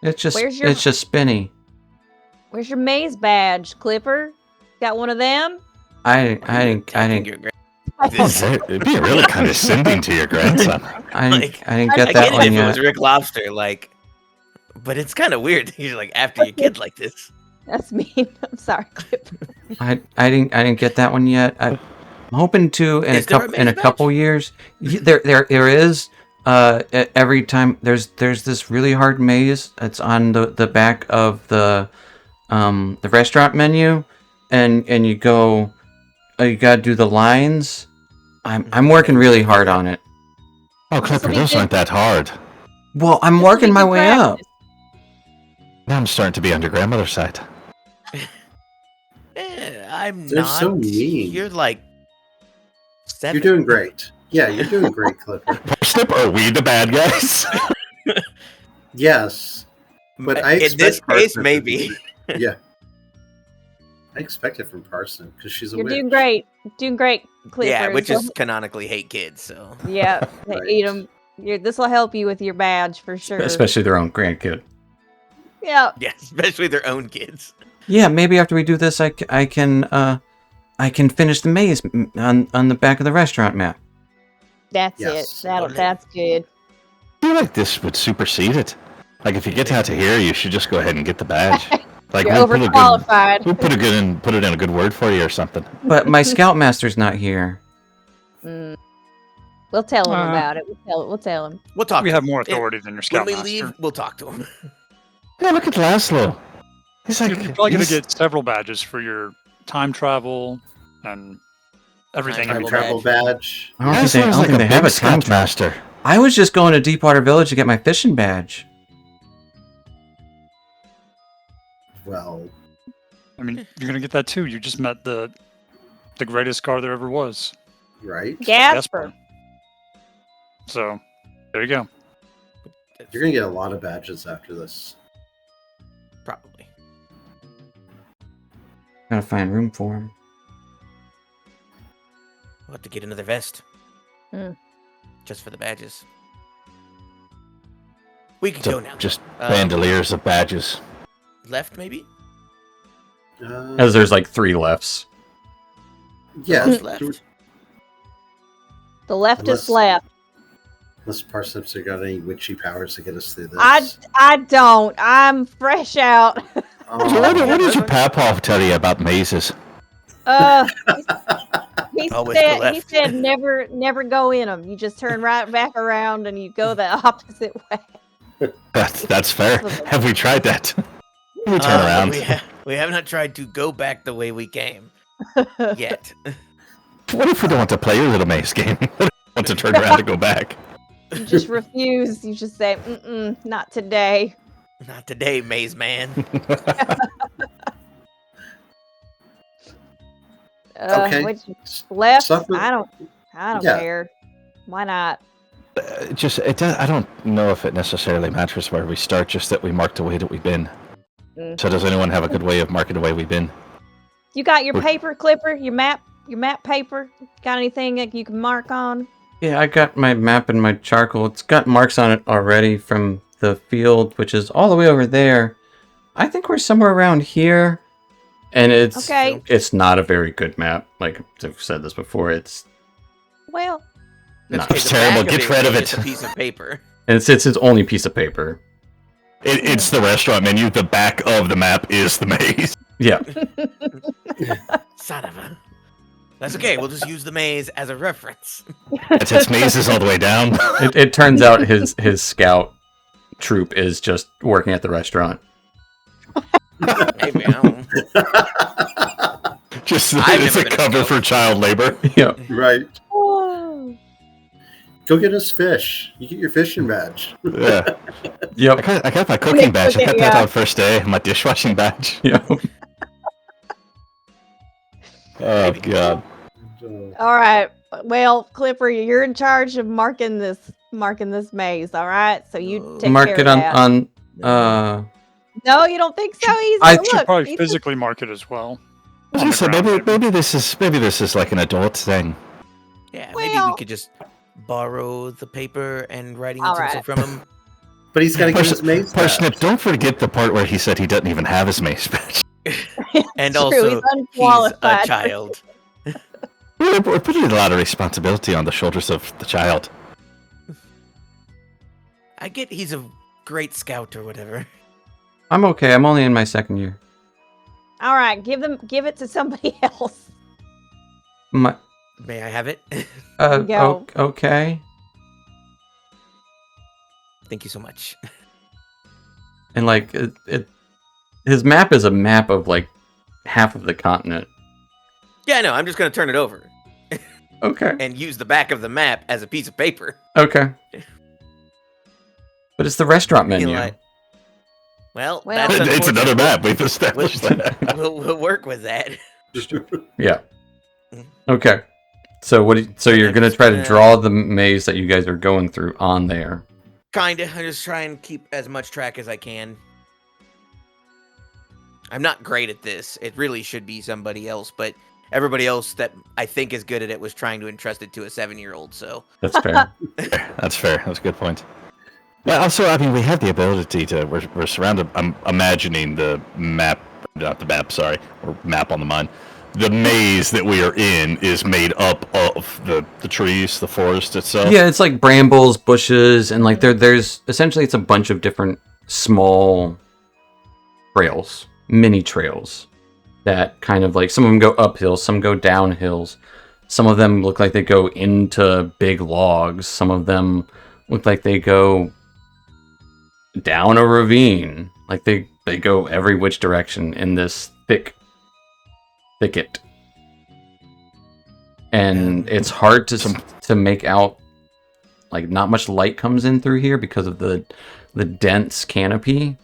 It's just spinny. Where's your maze badge, Clipper? Got one of them? I didn't It'd be really condescending to your grandson. I Like, didn't I get get that it one if it was yet. Rick Lobster, like, but it's kind of weird. You're like after your kid like this. That's mean. I'm sorry, Clipper. I didn't get that one yet. I'm hoping to in Is there a maze badge? couple years. There is. Every time there's this really hard maze. It's on the back of the restaurant menu, and you go. You gotta do the lines. I'm working really hard on it. Oh, Clipper, those aren't that hard. Well, I'm working my way up. Now I'm starting to be on your grandmother's side. I'm They're not. so mean. You're like 7. You're doing great. Yeah, you're doing great, Clipper. Parsnip, are we the bad guys? Yes, but I in expect this case, Parsnip to maybe. be- Yeah, I expect it from Parsnip because she's a You're witch. doing great. Doing great, Clipper. Yeah, witches So- canonically hate kids, so Yeah, they Right. eat them. This will help you with your badge for sure. Especially their own grandkid. Yeah. yeah, especially their own kids. Yeah, maybe after we do this, I can finish the maze on the back of the restaurant map. That's Yes. it. That's good. I feel like this would supersede it. Like if you get out to here, you should just go ahead and get the badge. Like You're we'll overqualified. put it in a good word for you or something. But my scoutmaster's not here. We'll tell him Uh, about it. We'll tell him. We'll talk. We to have him. more Yeah, authority than your When we scoutmaster. leave, we'll talk to him. Yeah, look at Laszlo. He's like You're probably going he's- to get several badges for your time travel and everything. Time Time in travel between. travel badge. I don't think they, I Laszlo's don't like think they have big a time travel. scoutmaster. I was just going to Deepwater Village to get my fishing badge. Well, I mean, you're going to get that too. You just met the greatest guard there ever was. right? Gasper. So, there you go. You're gonna get a lot of badges after this. Probably. Gotta find room for him. We'll have to get another vest. Hmm. Just for the badges. We can So go now. just bandoliers of badges. Left, maybe? As there's like 3 lefts. Yeah, Who's left? The leftist Unless- left. unless Parsnips have got any witchy powers to get us through this. I don't. I'm fresh out. Oh, So what did your papaw tell you about mazes? He Always go said left. never go in them. You just turn right back around and you go the opposite way. That's fair. Have we tried that? We turn around. We have not tried to go back the way we came yet. What if we don't want to play a little maze game? What if we want to turn around and go back? You just refuse. You just say, not today. Not today, Maze Man. Okay. Left? Suffer- I don't Yeah. care. Why not? I don't know if it necessarily matters where we start, just that we mark the way that we've been. So does anyone have a good way of marking the way we've been? You got your What- paper clipper, your map paper? Got anything that you can mark on? Yeah, I got my map and my charcoal. It's got marks on it already from the field, which is all the way over there. I think we're somewhere around here. And Okay. it's not a very good map. Like I've said this before, it's Well, not. Okay, It's the terrible. back of Get rid of is it. just a piece of paper. And it's his only piece of paper. It's the restaurant menu. The back of the map is the maze. Yeah. Son of a. That's okay. We'll just use the maze as a reference. It's mazes all the way down. It turns out his scout troop is just working at the restaurant. Maybe I don't. Just I've it's never a been a cover scout. for child labor. Yeah. Right. oh, Go get us fish. You get your fishing badge. Yeah. Yep. I got my cooking badge. I got that Yeah. on first day. My dishwashing badge. Yep. Oh god. All right. Well, Clipper, you're in charge of marking this maze. All right. So you take Mark care it of that. on No, you don't think so? He's I Should look. probably he's physically mark it as well. I was On gonna the say, ground, maybe this is like an adult thing. Yeah, maybe Well- we could just borrow the paper and writing All utensil right. from him. But he's got to get his maze Parsnip, badge. don't forget the part where he said he doesn't even have his mace badge. And True, also, he's he's a unqualified. child. We're putting a lot of responsibility on the shoulders of the child. I get he's a great scout or whatever. I'm okay. I'm only in my second year. All right, give it to somebody else. My May I have it? Go. Okay. Thank you so much. And like his map is a map of like half of the continent. Yeah, no, I'm just gonna turn it over Okay. and use the back of the map as a piece of paper. Okay. But it's the restaurant Feel menu. like- Well, Well- that's It's another unfortunate. map. We've established that. We'll work with that. Yeah. Mhm. Okay. So so you're I'm gonna just try to gonna- draw the maze that you guys are going through on there. Kinda. I just try and keep as much track as I can. I'm not great at this. It really should be somebody else, but everybody else that I think is good at it was trying to entrust it to a 7-year-old, so. That's fair. That's fair. That's a good point. Yeah. Also, I mean, we have the ability to. We're surrounded. I'm imagining the map, not the map. Sorry, or map on the mind. The maze that we are in is made up of the trees, the forest itself. Yeah, it's like brambles, bushes, and like there's essentially it's a bunch of different small trails, mini trails that kind of like some of them go uphill, some go down hills. Some of them look like they go into big logs. Some of them look like they go down a ravine. Like they go every which direction in this thicket. And it's hard to make out, like not much light comes in through here because of the dense canopy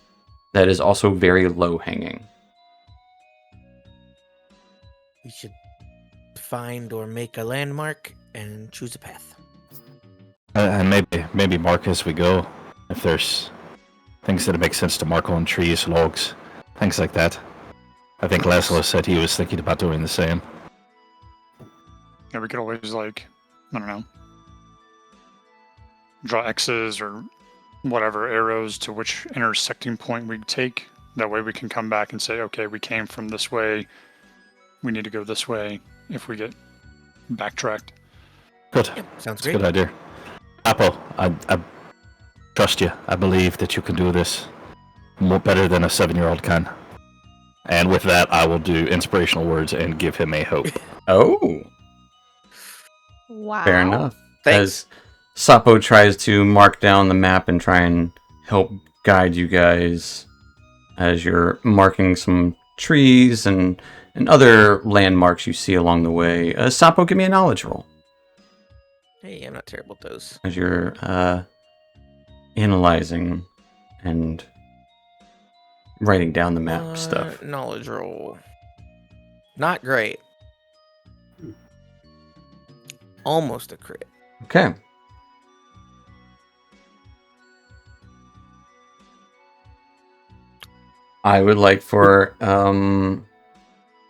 that is also very low hanging. We should find or make a landmark and choose a path. And maybe mark as we go. If there's things that make sense to mark on trees, logs, things like that. I think Laszlo said he was thinking about doing the same. Yeah, we could always, like, I don't know, draw X's or whatever arrows to which intersecting point we take. That way we can come back and say, okay, we came from this way. We need to go this way if we get backtracked. Good. Yep, sounds That's a great. good idea. Apple, I trust you. I believe that you can do this more better than a 7-year-old can. And with that, I will do inspirational words and give him a hope. Oh, Wow. fair enough. Thanks. As Sapo tries to mark down the map and try and help guide you guys as you're marking some trees and other landmarks you see along the way. Sapo, give me a knowledge roll Hey, I'm not terrible at those. as you're analyzing and writing down the map stuff. Knowledge roll. Not great. Almost a crit. Okay. I would like for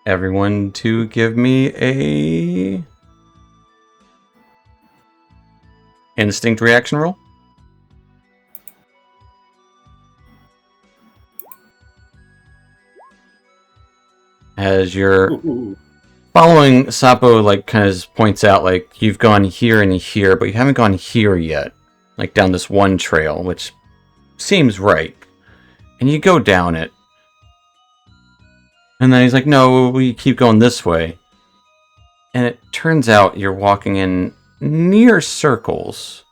everyone to give me a instinct reaction roll. As you're Ooh. following Sapo, like kind of points out, like you've gone here and here, but you haven't gone here yet. Like down this one trail, which seems right. And you go down it. And then he's like, no, we keep going this way. And it turns out you're walking in near circles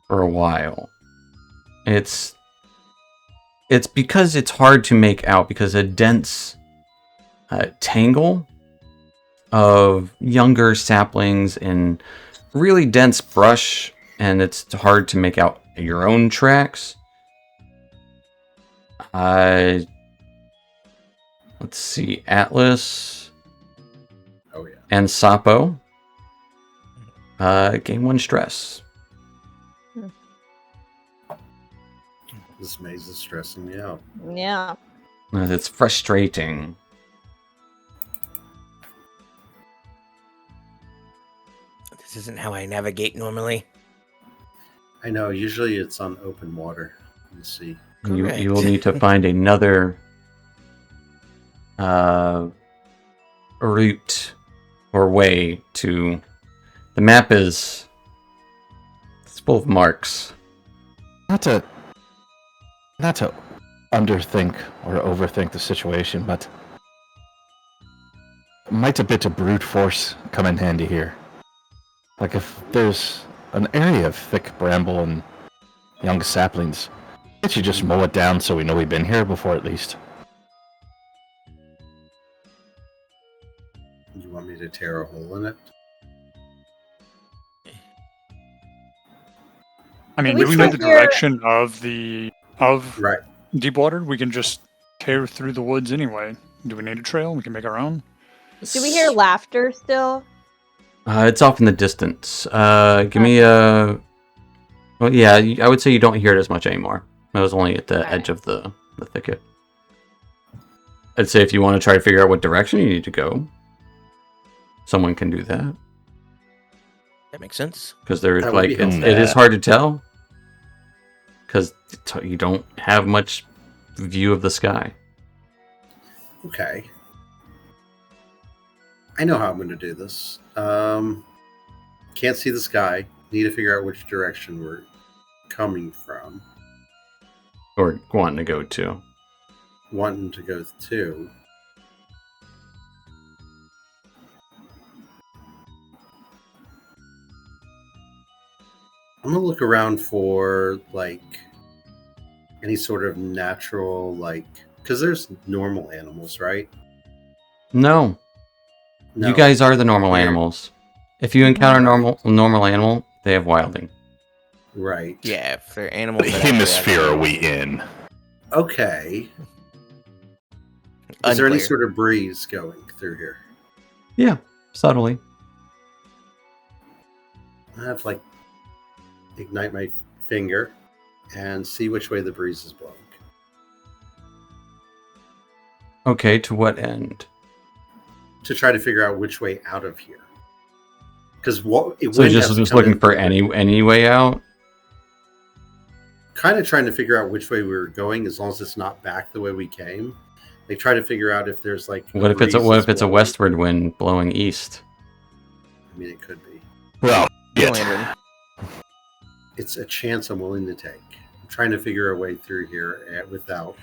for a while. It's because it's hard to make out because a dense tangle of younger saplings and really dense brush, and it's hard to make out your own tracks. Let's see, Atlas Oh yeah. and Sapo gain 1 stress. This maze is stressing me out. Yeah. It's frustrating. This isn't how I navigate normally. I know. Usually it's on open water. Let's see. You will need to find another route or way to... The map is... It's full of marks. Not to underthink or overthink the situation, but might a bit of brute force come in handy here? Like if there's an area of thick bramble and young saplings, can't you just mow it down so we know we've been here before at least? You want me to tear a hole in it? I mean, We do we know the sit here- direction of Right. Deepwater? We can just tear through the woods anyway. Do we need a trail? We can make our own. Do we hear laughter still? It's off in the distance. Give me a... Well, yeah, I would say you don't hear it as much anymore. It was only at the edge of the thicket. I'd say if you want to try to figure out what direction you need to go, someone can do that. That makes sense. Because there's That would like be it helpful. is hard to tell. Because you don't have much view of the sky. Okay. I know how I'm going to do this. Can't see the sky. Need to figure out which direction we're coming from. Or wanting to go to. Wanting to go to. I'm going to look around for, like, any sort of natural, like... Because there's normal animals, right? No. No. You guys are the normal Weird. animals. If you encounter a normal animal, they have wilding. Right. Yeah, if they're animals. What that actually hemisphere have- are we in? Okay. Is there any Unclear. sort of breeze going through here? Yeah, subtly. I have, like, ignite my finger and see which way the breeze is blowing. Okay, to what end? To try to figure out which way out of here. Because what it So just looking for any way out? kind of trying to figure out which way we were going, as long as it's not back the way we came. They try to figure out if there's like What if it's a blowing. westward wind blowing east? I mean, it could be. Well, Yeah, shit. Landon. It's a chance I'm willing to take. I'm trying to figure a way through here without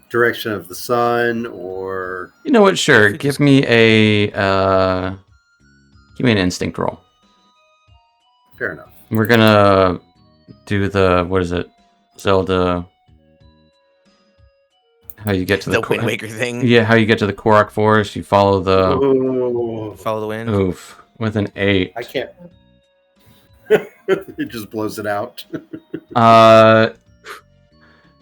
direction of the sun or You know what? Sure. think Give me an instinct roll. fair enough. We're gonna do the what is it? Zelda. How you get to The the Wind Waker thing. Yeah, how you get to the Korok Forest? You follow the Oh, Follow the wind. oof with an 8. I can't. It just blows it out.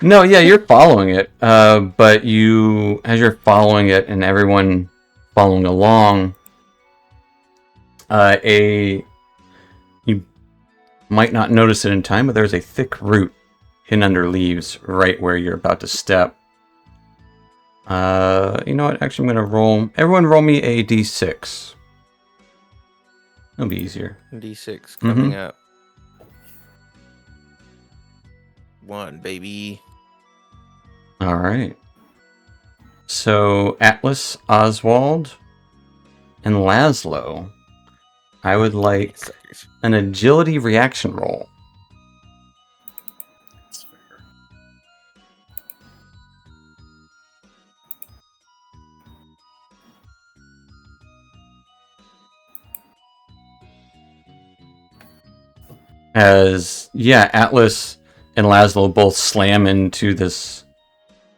No, yeah, you're following it. But as you're following it and everyone following along, you might not notice it in time, but there's a thick root hidden under leaves right where you're about to step. You know what? Actually, I'm gonna roll. Everyone, roll me a d6. It'll be easier. D6 coming up. 1, baby. All right. So Atlas, Oswald, and Laszlo, I would like Suckers. an agility reaction roll. That's fair. Atlas and Laszlo both slam into this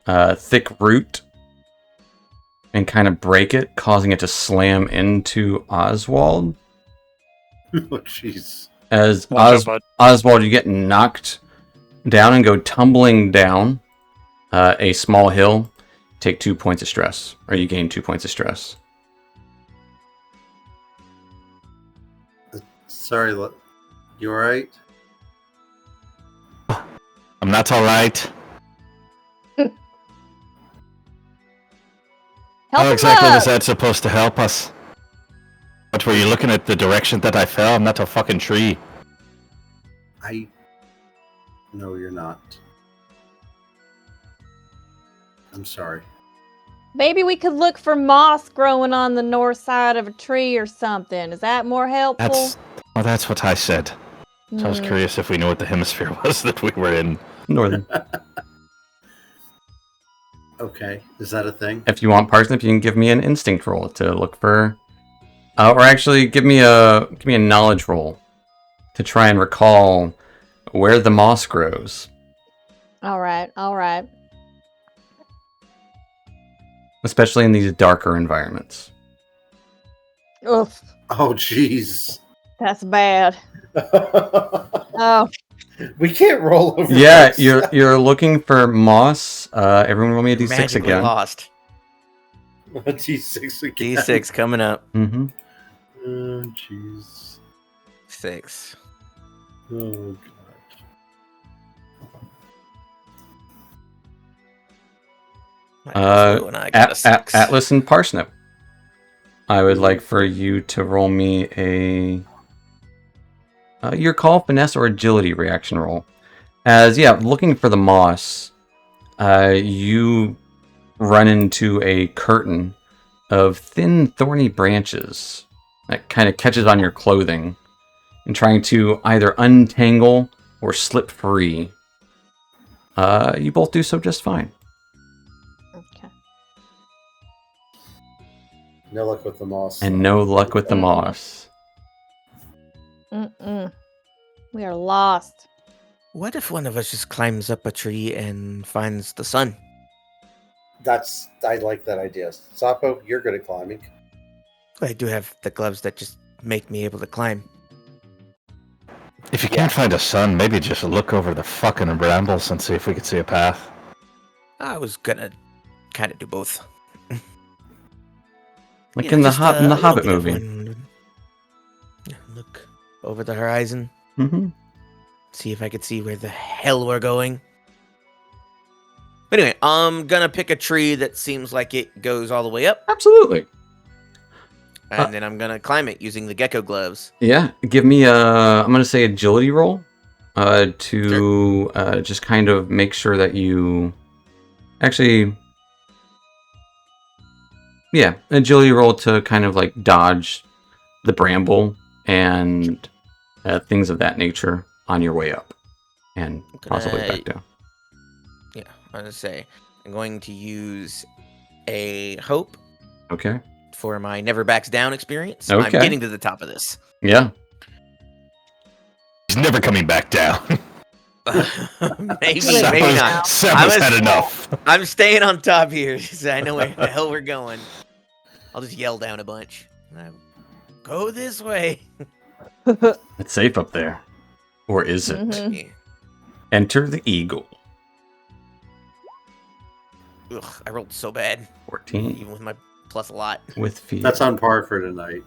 thick root and kind of break it, causing it to slam into Oswald. Oh, jeez. As Watch out, bud. Oswald, you get knocked down and go tumbling down a small hill. Take 2 points of stress, or you gain 2 points of stress. Sorry, you alright? I'm not all right. Help How him exactly up! was that supposed to help us? But were you looking at the direction that I fell? I'm not a fucking tree. No, you're not. I'm sorry. Maybe we could look for moss growing on the north side of a tree or something. Is that more helpful? That's what I said. So I was Hmm. curious if we knew what the hemisphere was that we were in. Northern. Okay, is that a thing? If you want parsnip, you can give me an instinct roll to look for, or actually give me a knowledge roll to try and recall where the moss grows, All right. especially in these darker environments. Oof, Oh, jeez. that's bad. Oh, We can't roll over. Yeah, this. you're looking for moss. Everyone roll me a d6 Magically again. lost. A D6 again. D6 coming up. Mm-hmm. Oh, jeez. 6. Oh, God. And I got a 6. Atlas and Parsnip. I would like for you to roll me a your call, finesse, or agility reaction roll. As looking for the moss, you run into a curtain of thin, thorny branches that kind of catches on your clothing, and trying to either untangle or slip free. You both do so just fine. okay. No luck with the moss. And no luck with the moss. Mm-mm. We are lost. What if one of us just climbs up a tree and finds the sun? I like that idea. Sapo, you're good at climbing. I do have the gloves that just make me able to climb. If you can't find a sun, maybe just look over the fucking brambles and see if we could see a path. I was gonna kind of do both. Like Yeah, in the just, in the a little Hobbit bit of movie. one. Yeah, look over the horizon, Mm-hmm. see if I could see where the hell we're going. Anyway, I'm gonna pick a tree that seems like it goes all the way up, Absolutely. and then I'm gonna climb it using the gecko gloves. Yeah. Give me I'm gonna say agility roll. To just kind of make sure that you actually agility roll to kind of like dodge the bramble and things of that nature on your way up and possibly back down. Yeah, I'm gonna say I'm going to use a hope Okay. for my never backs down experience. Okay. I'm getting to the top of this. Yeah. He's never coming back down. maybe not. Sapo's had enough. I'm staying on top here, so I know where the hell we're going. I'll just yell down a bunch. Go this way. It's safe up there. Or is it? Mhm. Yeah. Enter the eagle. Ugh, I rolled so bad, 14 even with my plus a lot. with feet. That's on par for tonight.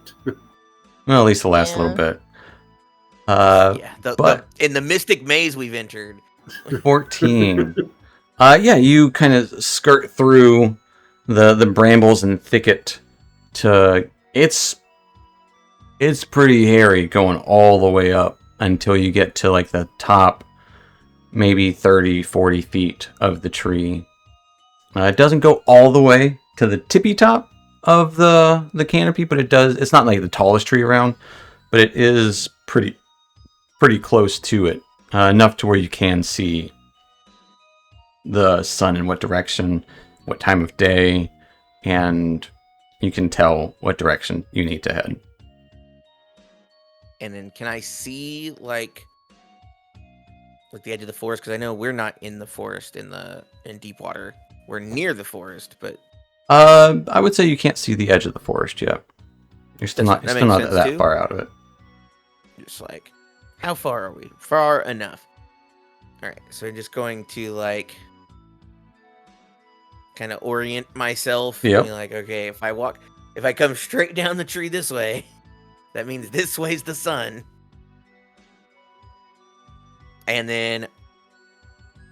Well, at least the last little Yeah. bit. Yeah, but- in the mystic maze we've entered. 14. You kind of skirt through the brambles and thicket to it's pretty hairy going all the way up until you get to like the top maybe 30-40 feet of the tree. It doesn't go all the way to the tippy top of the canopy, but it's not like the tallest tree around, but it is pretty close to it, enough to where you can see the sun in what direction, what time of day, and you can tell what direction you need to head. And then can I see like the edge of the forest? Because I know we're not in the forest in deep water. We're near the forest, but I would say you can't see the edge of the forest yet. You're still not That makes sense that too? far out of it. Just like, how far are we? Far enough. All right, so I'm just going to like kind of orient myself. Yep. Be like, okay, if I come straight down the tree this way, that means this way's the sun. And then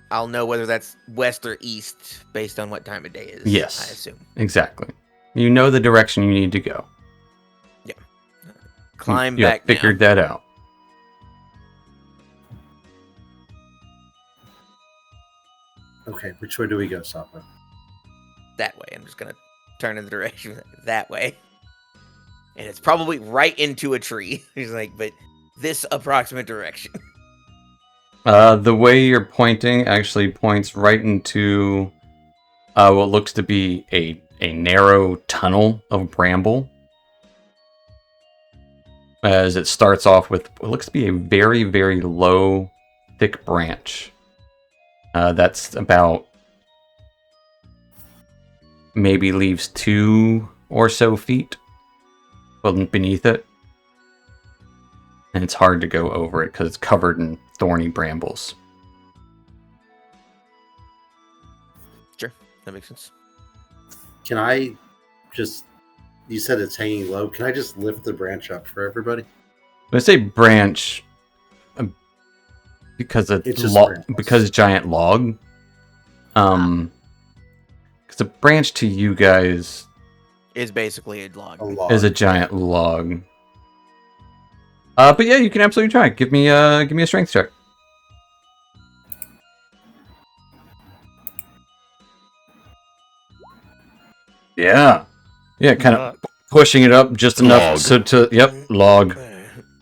I'll know whether that's west or east based on what time of day is. Yes. I assume. Exactly. You know the direction you need to go. Yeah. Climb You back figured down. that out. Okay, which way do we go, Soppa? That way. I'm just going to turn in the direction that way. And it's probably right into a tree. He's like, but this approximate direction. The way you're pointing actually points right into what looks to be a narrow tunnel of bramble. As it starts off with what looks to be a very, very low, thick branch. That's about maybe leaves 2 or so feet beneath it. And it's hard to go over it because it's covered in thorny brambles. Sure. That makes sense. Can I just... You said it's hanging low. Can I just lift the branch up for everybody? When I say branch, because it's It's just because it's giant log. Because a branch to you guys Is basically a log. A log. is a giant log. But yeah, you can absolutely try. Give me a strength check. Yeah, kind of pushing it up just enough log.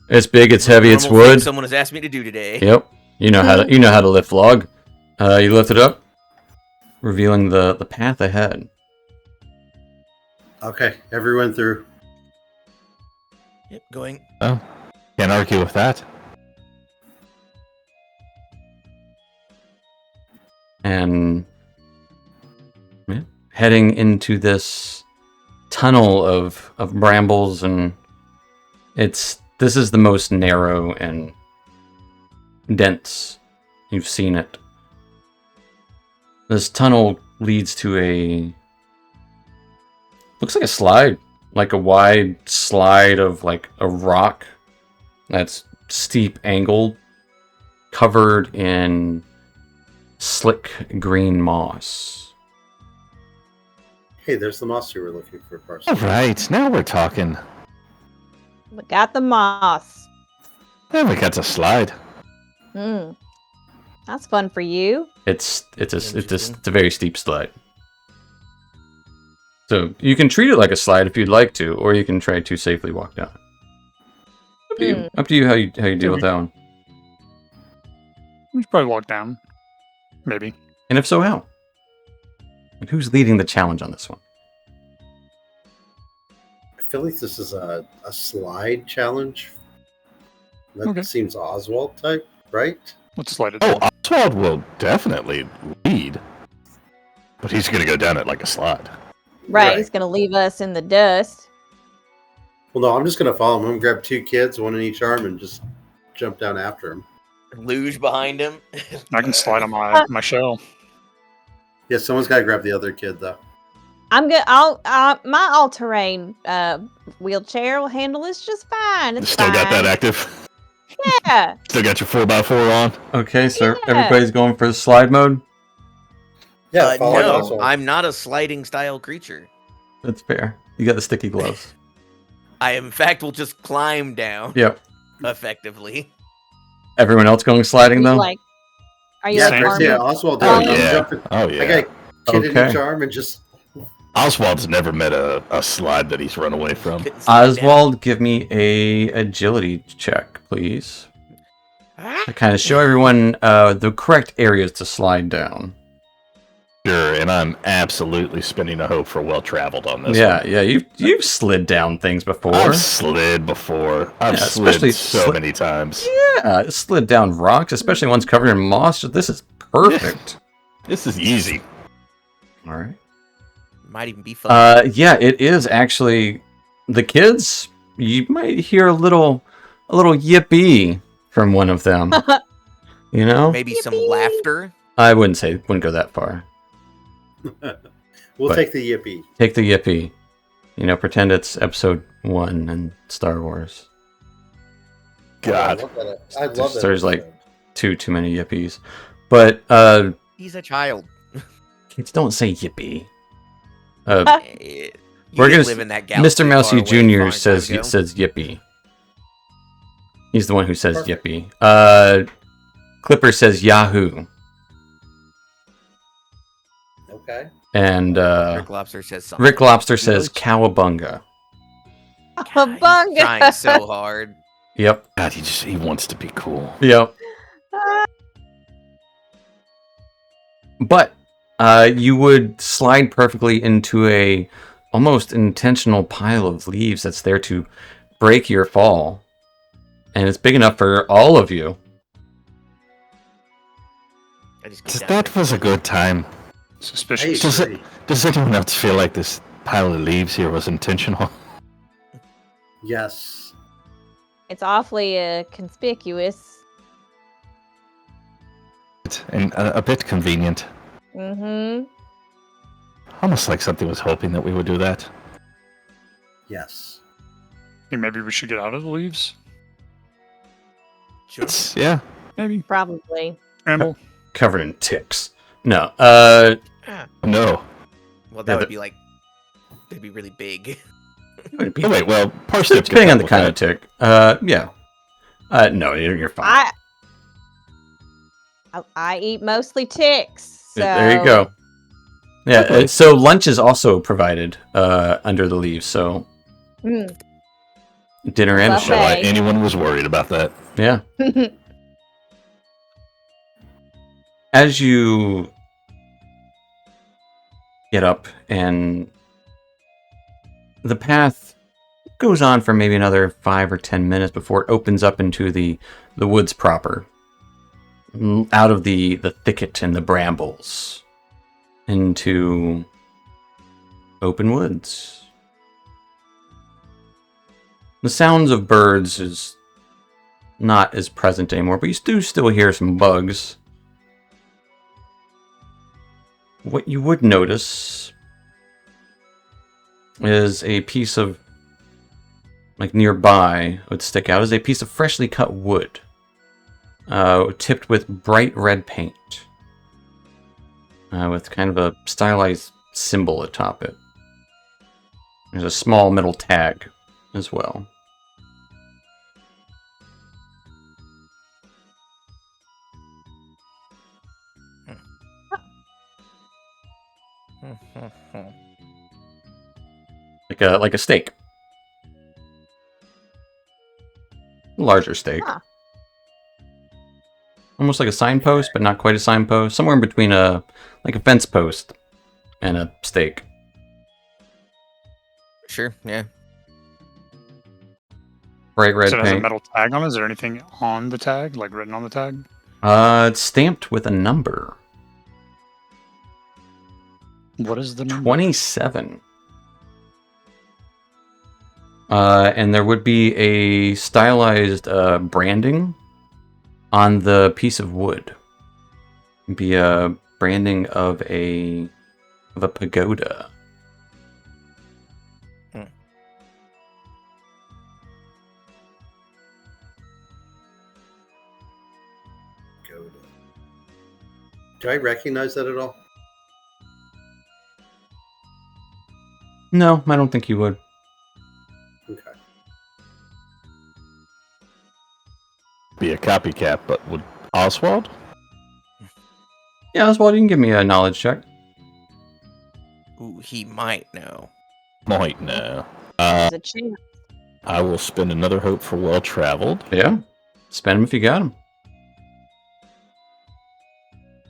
It's big, it's heavy, it's Normal thing wood. someone has asked me to do today. Yep, you know how to lift log. You lift it up, revealing the path ahead. Okay, everyone through. Yep, going. Oh, can't argue with that. And heading into this tunnel of brambles, and this is the most narrow and dense you've seen it. This tunnel leads to looks like a slide, like a wide slide of like a rock that's steep angled, covered in slick green moss. Hey, there's the moss you were looking for, Parson. All right, now we're talking. We got the moss. Then we got to slide. That's fun for you. It's a very steep slide. So you can treat it like a slide if you'd like to, or you can try to safely walk down. Up to you how you deal with that one. We should probably walk down. Maybe. And if so, how? And who's leading the challenge on this one? I feel like this is a slide challenge. That Okay. seems Oswald type, right? Let's slide it. Oh, down. Oswald will definitely lead, but he's going to go down it like a slide. Right, Right. he's gonna leave us in the dust. Well, no, I'm just going to follow him. I'm going to grab 2 kids, one in each arm, and just jump down after him. Luge behind him. I can slide on my shell. Yeah, someone's got to grab the other kid, though. I'm good. My all-terrain wheelchair will handle this just fine. It's Still got fine. that active? Yeah. Still got your 4x4 on? Okay, so Yeah. everybody's going for the slide mode? Yeah, follow No, Oswald. I'm not a sliding style creature. That's fair. You got the sticky gloves. I, in fact, will just climb down Yep. effectively. Everyone else going sliding though? Are you Yeah, like Same. army? yeah, Oswald. Oh, I'm yeah. jumping. Oh, I yeah. got a kid in Okay. each arm and just... Oswald's never met a slide that he's run away from. Couldn't slide down. Oswald, give me a agility check, please. Ah! To kind of show everyone the correct areas to slide down. Sure, and I'm absolutely spinning a hope for well-traveled on this Yeah, one. yeah, you've slid down things before. I've slid before. I've Yeah, especially slid so many times. Yeah, slid down rocks, especially ones covered in moss. This is perfect. This is easy. All right. Might even be fun. Yeah, it is actually. The kids, you might hear a little little yippee from one of them. You know? Maybe some Yippee. laughter. I wouldn't go that far. We'll But- take the yippee. Take the yippee. You know, pretend it's episode 1 in Star Wars. God. I love that. There's like episode. too many yippies. But He's a child. kids don't say yippee. You We're didn't gonna live in that galaxy Mr. Mousy far away Jr. far says time ago. yippee. He's the one who says Perfect. yippee. Clipper says Yahoo. Okay. And Rick Lobster says something. Rick Lobster says Really? cowabunga. God, he's Bunga. trying so hard. Yep. God, he wants to be cool. Yep. But you would slide perfectly into a almost intentional pile of leaves that's there to break your fall. And it's big enough for all of you. I just get down That there. was a good time. Suspicious. Does it- agree. Does anyone else feel like this pile of leaves here was intentional? Yes. It's awfully conspicuous. And a bit convenient. Mm-hmm. Almost like something was hoping that we would do that. Yes. Think maybe we should get out of the leaves. Sure. Yeah. Maybe. Probably. Ramble. Covered in ticks. No. No. Well, that Yeah, would be like, they'd be really big. It'd be Oh, wait, well, parsnip. depending on the kind of tick. Yeah. No, you're fine. I eat mostly ticks. So There you go. Yeah, Okay. so lunch is also provided under the leaves, so Mm. dinner and a Buffet. show. Why anyone was worried about that. Yeah. As you get up and the path goes on for maybe another 5 or 10 minutes before it opens up into the woods proper. Out of the thicket and the brambles. Into open woods. The sounds of birds is not as present anymore, but you do still hear some bugs. What you would notice is a piece of, like nearby, would stick out, is a piece of freshly cut wood, tipped with bright red paint, with kind of a stylized symbol atop it. There's a small metal tag as well. Like a stake. Larger stake. Huh. Almost like a signpost, but not quite a signpost. Somewhere in between a fence post and a stake. Sure, yeah. Bright red So it has a paint. metal tag on it. Is there anything on the tag, like written on the tag? It's stamped with a number. What is the number? 27. And there would be a stylized branding on the piece of wood. It'd be a branding of a pagoda. Do I recognize that at all? No, I don't think you would. Okay. Be a copycat, but would Oswald? Yeah, Oswald, you can give me a knowledge check. Ooh, he might know. Might know. There's a chance. I will spend another hope for well traveled. Yeah, spend them if you got them.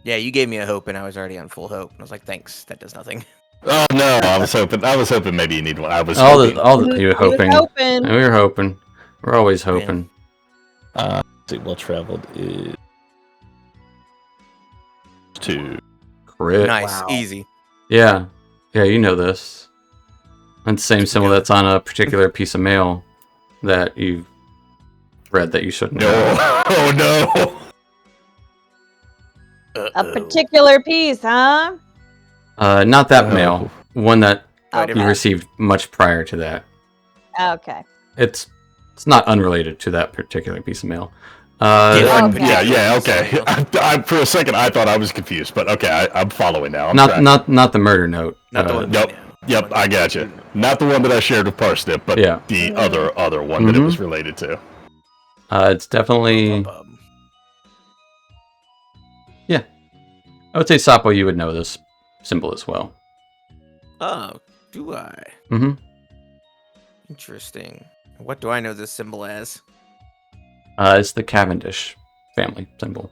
Yeah, you gave me a hope, and I was already on full hope. And I was like, thanks, that does nothing. Oh no, I was hoping maybe you need one. I was All hoping. the you were hoping. Hoping. We were hoping. We're always hoping. Let's see, well traveled is 2. Crit. Nice, Wow. easy. Yeah, you know this. That's the same symbol that's on a particular piece of mail that you've thread that you shouldn't No. have. Oh no. A particular piece, huh? Not that Oh. mail. One that Okay. you received much prior to that. Okay. It's not unrelated to that particular piece of mail. Different Okay. Yeah. particular Okay. piece of I, for a second, I thought I was confused, but okay, I'm following now. I'm not tracking. not the murder note. Not the one. Yep. we know. Yep, I got you. Not the one that I shared with Parsnip, but Yeah. the Mhm. other one that it was related to. It's definitely. Bum. I would say Sapo, you would know this symbol as well. Oh, do I? Mm-hmm. Interesting. What do I know this symbol as? It's the Cavendish family symbol.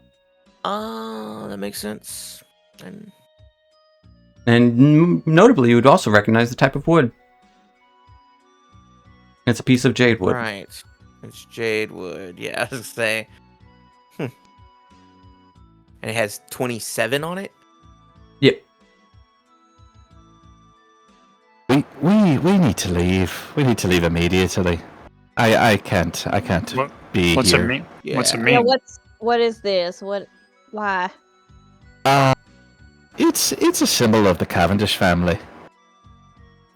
Oh, that makes sense. And And notably, you would also recognize the type of wood. It's a piece of jade wood. right, it's jade wood. Yeah, I was gonna say. And it has 27 on it. Yep. We need to leave. We need to leave immediately. I can't What- be What's here. it mean? Yeah. What's it Yeah, mean? what is this? Why? It's a symbol of the Cavendish family.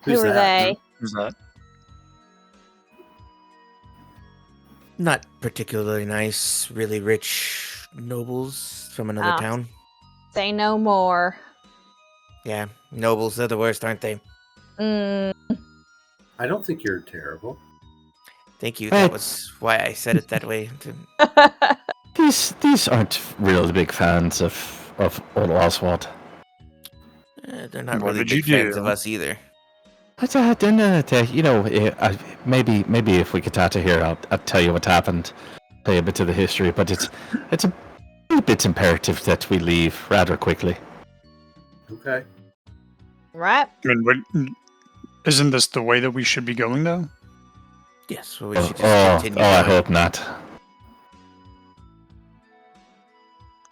Who's Who are that? they? Who's that? Not particularly nice, really rich nobles from another Ah. town. Say no more. Yeah, nobles, they're the worst, aren't they? Mm, I don't think you're terrible. Thank you. Hey. That was why I said it that way. These aren't really big fans of old Oswald. They're not What really did you big fans do? of us either. Maybe if we get out of here, I'll tell you what happened, tell you a bit of the history. But it's a bit imperative that we leave rather quickly. Okay. right? I mean, isn't this the way that we should be going, though? Yes, well, we should just continue I going. hope not.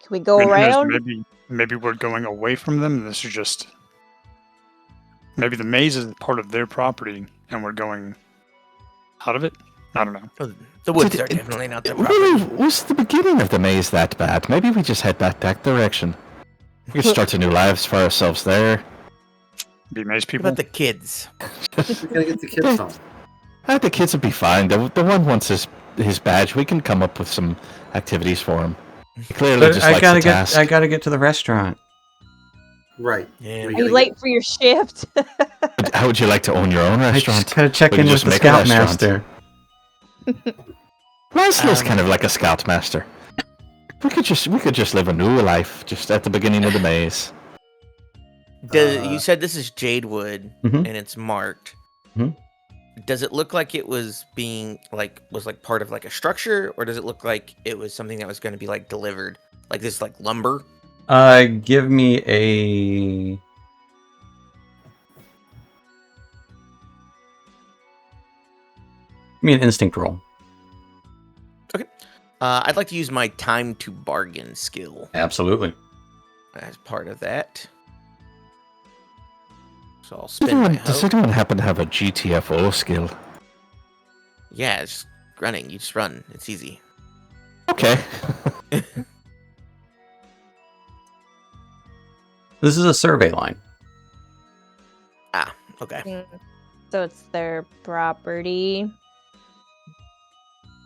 Can we go I mean, who knows, around? maybe we're going away from them. And this is just maybe the maze is part of their property, and we're going out of it. I don't know. Oh, the woods Did are it- definitely not their Really, property. was the beginning of the maze that bad? Maybe we just head back that direction. We could start a new lives for ourselves there. Be maze What people. about the kids? We gotta get the kids home. The kids will be fine. The one wants his badge. We can come up with some activities for him. He clearly But just I likes gotta the task. I gotta get to the restaurant. Right. Yeah. We Are gotta you late for your shift? How would you like to own your own I restaurant? just gotta check We in can with just the make a scoutmaster. Laszlo's kind Um, of like a scoutmaster. We could just live a new life just at the beginning of the maze. You said this is jade wood Mhm. and it's marked. Mhm. Does it look like it was being was part of like a structure, or does it look like it was something that was going to be like delivered, like this like lumber? Give me a. Give me an instinct roll. I'd like to use my time to bargain skill Absolutely. as part of that. So I'll spin my Does hoe. anyone happen to have a GTFO skill? Yeah, it's just running. You just run. It's easy. Okay. This is a survey line. Okay. Mm, so it's their property.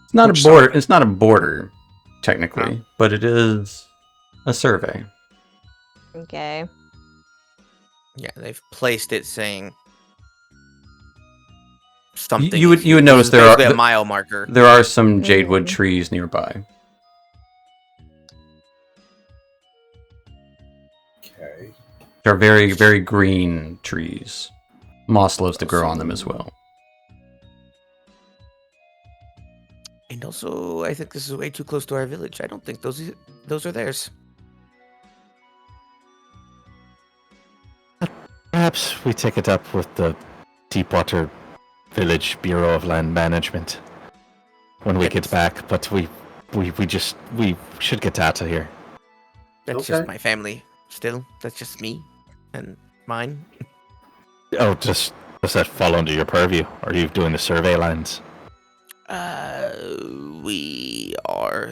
It's not Which a border. side? It's not a border, technically, but it is a survey. Okay. Yeah, they've placed it saying something. You would This notice is there are basically a mile marker. there are some jadewood Mhm. trees nearby. Okay. They're very, very green trees. Moss loves to grow on them as well. And also, I think this is way too close to our village. I don't think those are theirs. Perhaps we take it up with the Deepwater Village Bureau of Land Management when we get Yes. back. But we should get out of here. That's Okay. just my family. Still, that's just me and mine. Oh, does that fall under your purview? Or are you doing the survey lines? we are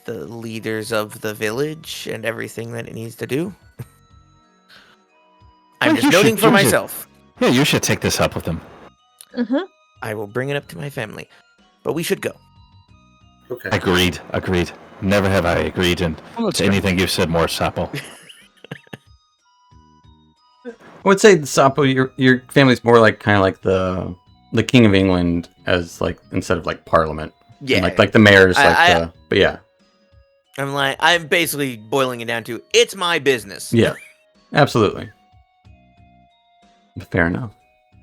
the leaders of the village and everything that it needs to do. I'm Well, just you noting should- for you should- myself. Yeah, you should take this up with them. Mm-hmm. I will bring it up to my family. But we should go. Okay. Agreed. Never have I agreed Well, let's to go. anything you've said more, Sapo. I would say, Sapo, your family's more like kind of like the King of England as like instead of like Parliament. Yeah. And like the mayor's I- but yeah. I'm basically boiling it down to, it's my business. Yeah. Absolutely. Fair enough.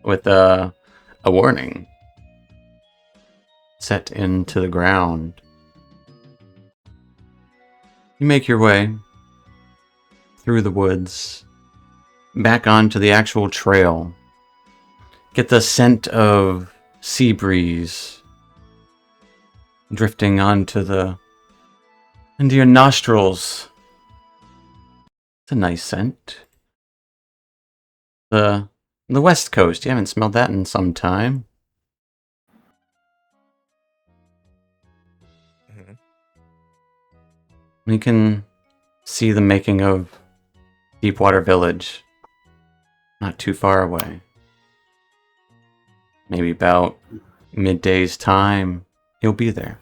With a warning set into the ground. You make your way through the woods, back onto the actual trail. Get the scent of sea breeze drifting into your nostrils. It's a nice scent. The West Coast, you haven't smelled that in some time. Mhm. We can see the making of Deepwater Village not too far away. Maybe about midday's time, you'll be there.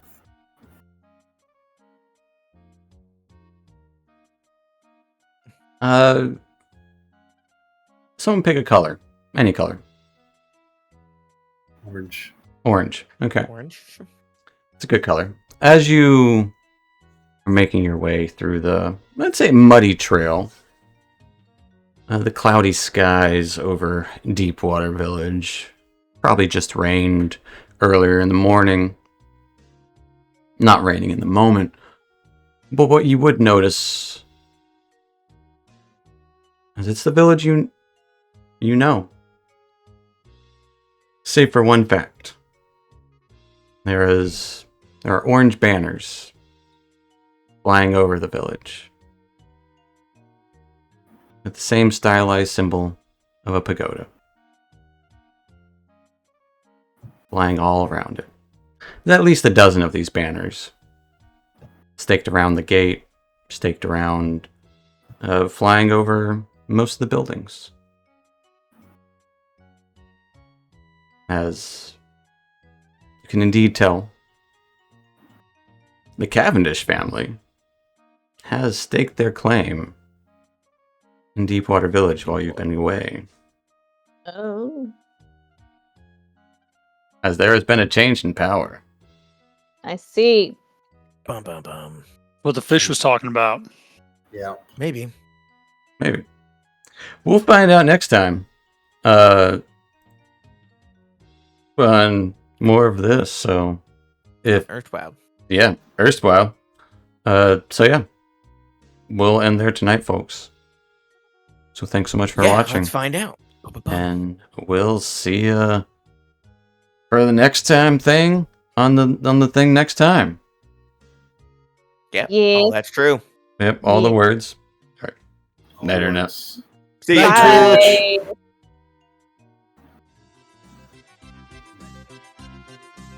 Someone pick a color. Any color. Orange. Orange. Okay. Orange. It's a good color. As you are making your way through the, let's say, muddy trail, the cloudy skies over Deepwater Village, probably just rained earlier in the morning. Not raining in the moment, but what you would notice is it's the village you know. Save for one fact. There are orange banners flying over the village with the same stylized symbol of a pagoda flying all around it. There's at least a dozen of these banners staked around the gate, staked around, flying over most of the buildings. As you can indeed tell, the Cavendish family has staked their claim in Deepwater Village while you've been away, Oh, as there has been a change in power. I see. Bum, bum, bum. What the fish was talking about. Yeah. Maybe. Maybe. We'll find out next time. On more of this, so if Erstwylde. yeah, Erstwylde. So yeah. We'll end there tonight, folks. So thanks so much for watching. Let's find out. Bum, bum, bum. And we'll see you for the next time thing on the thing next time. Yeah. Yes. Oh, that's true. Yep, all the Yeah. words. All right. Night or not. See you. Bye.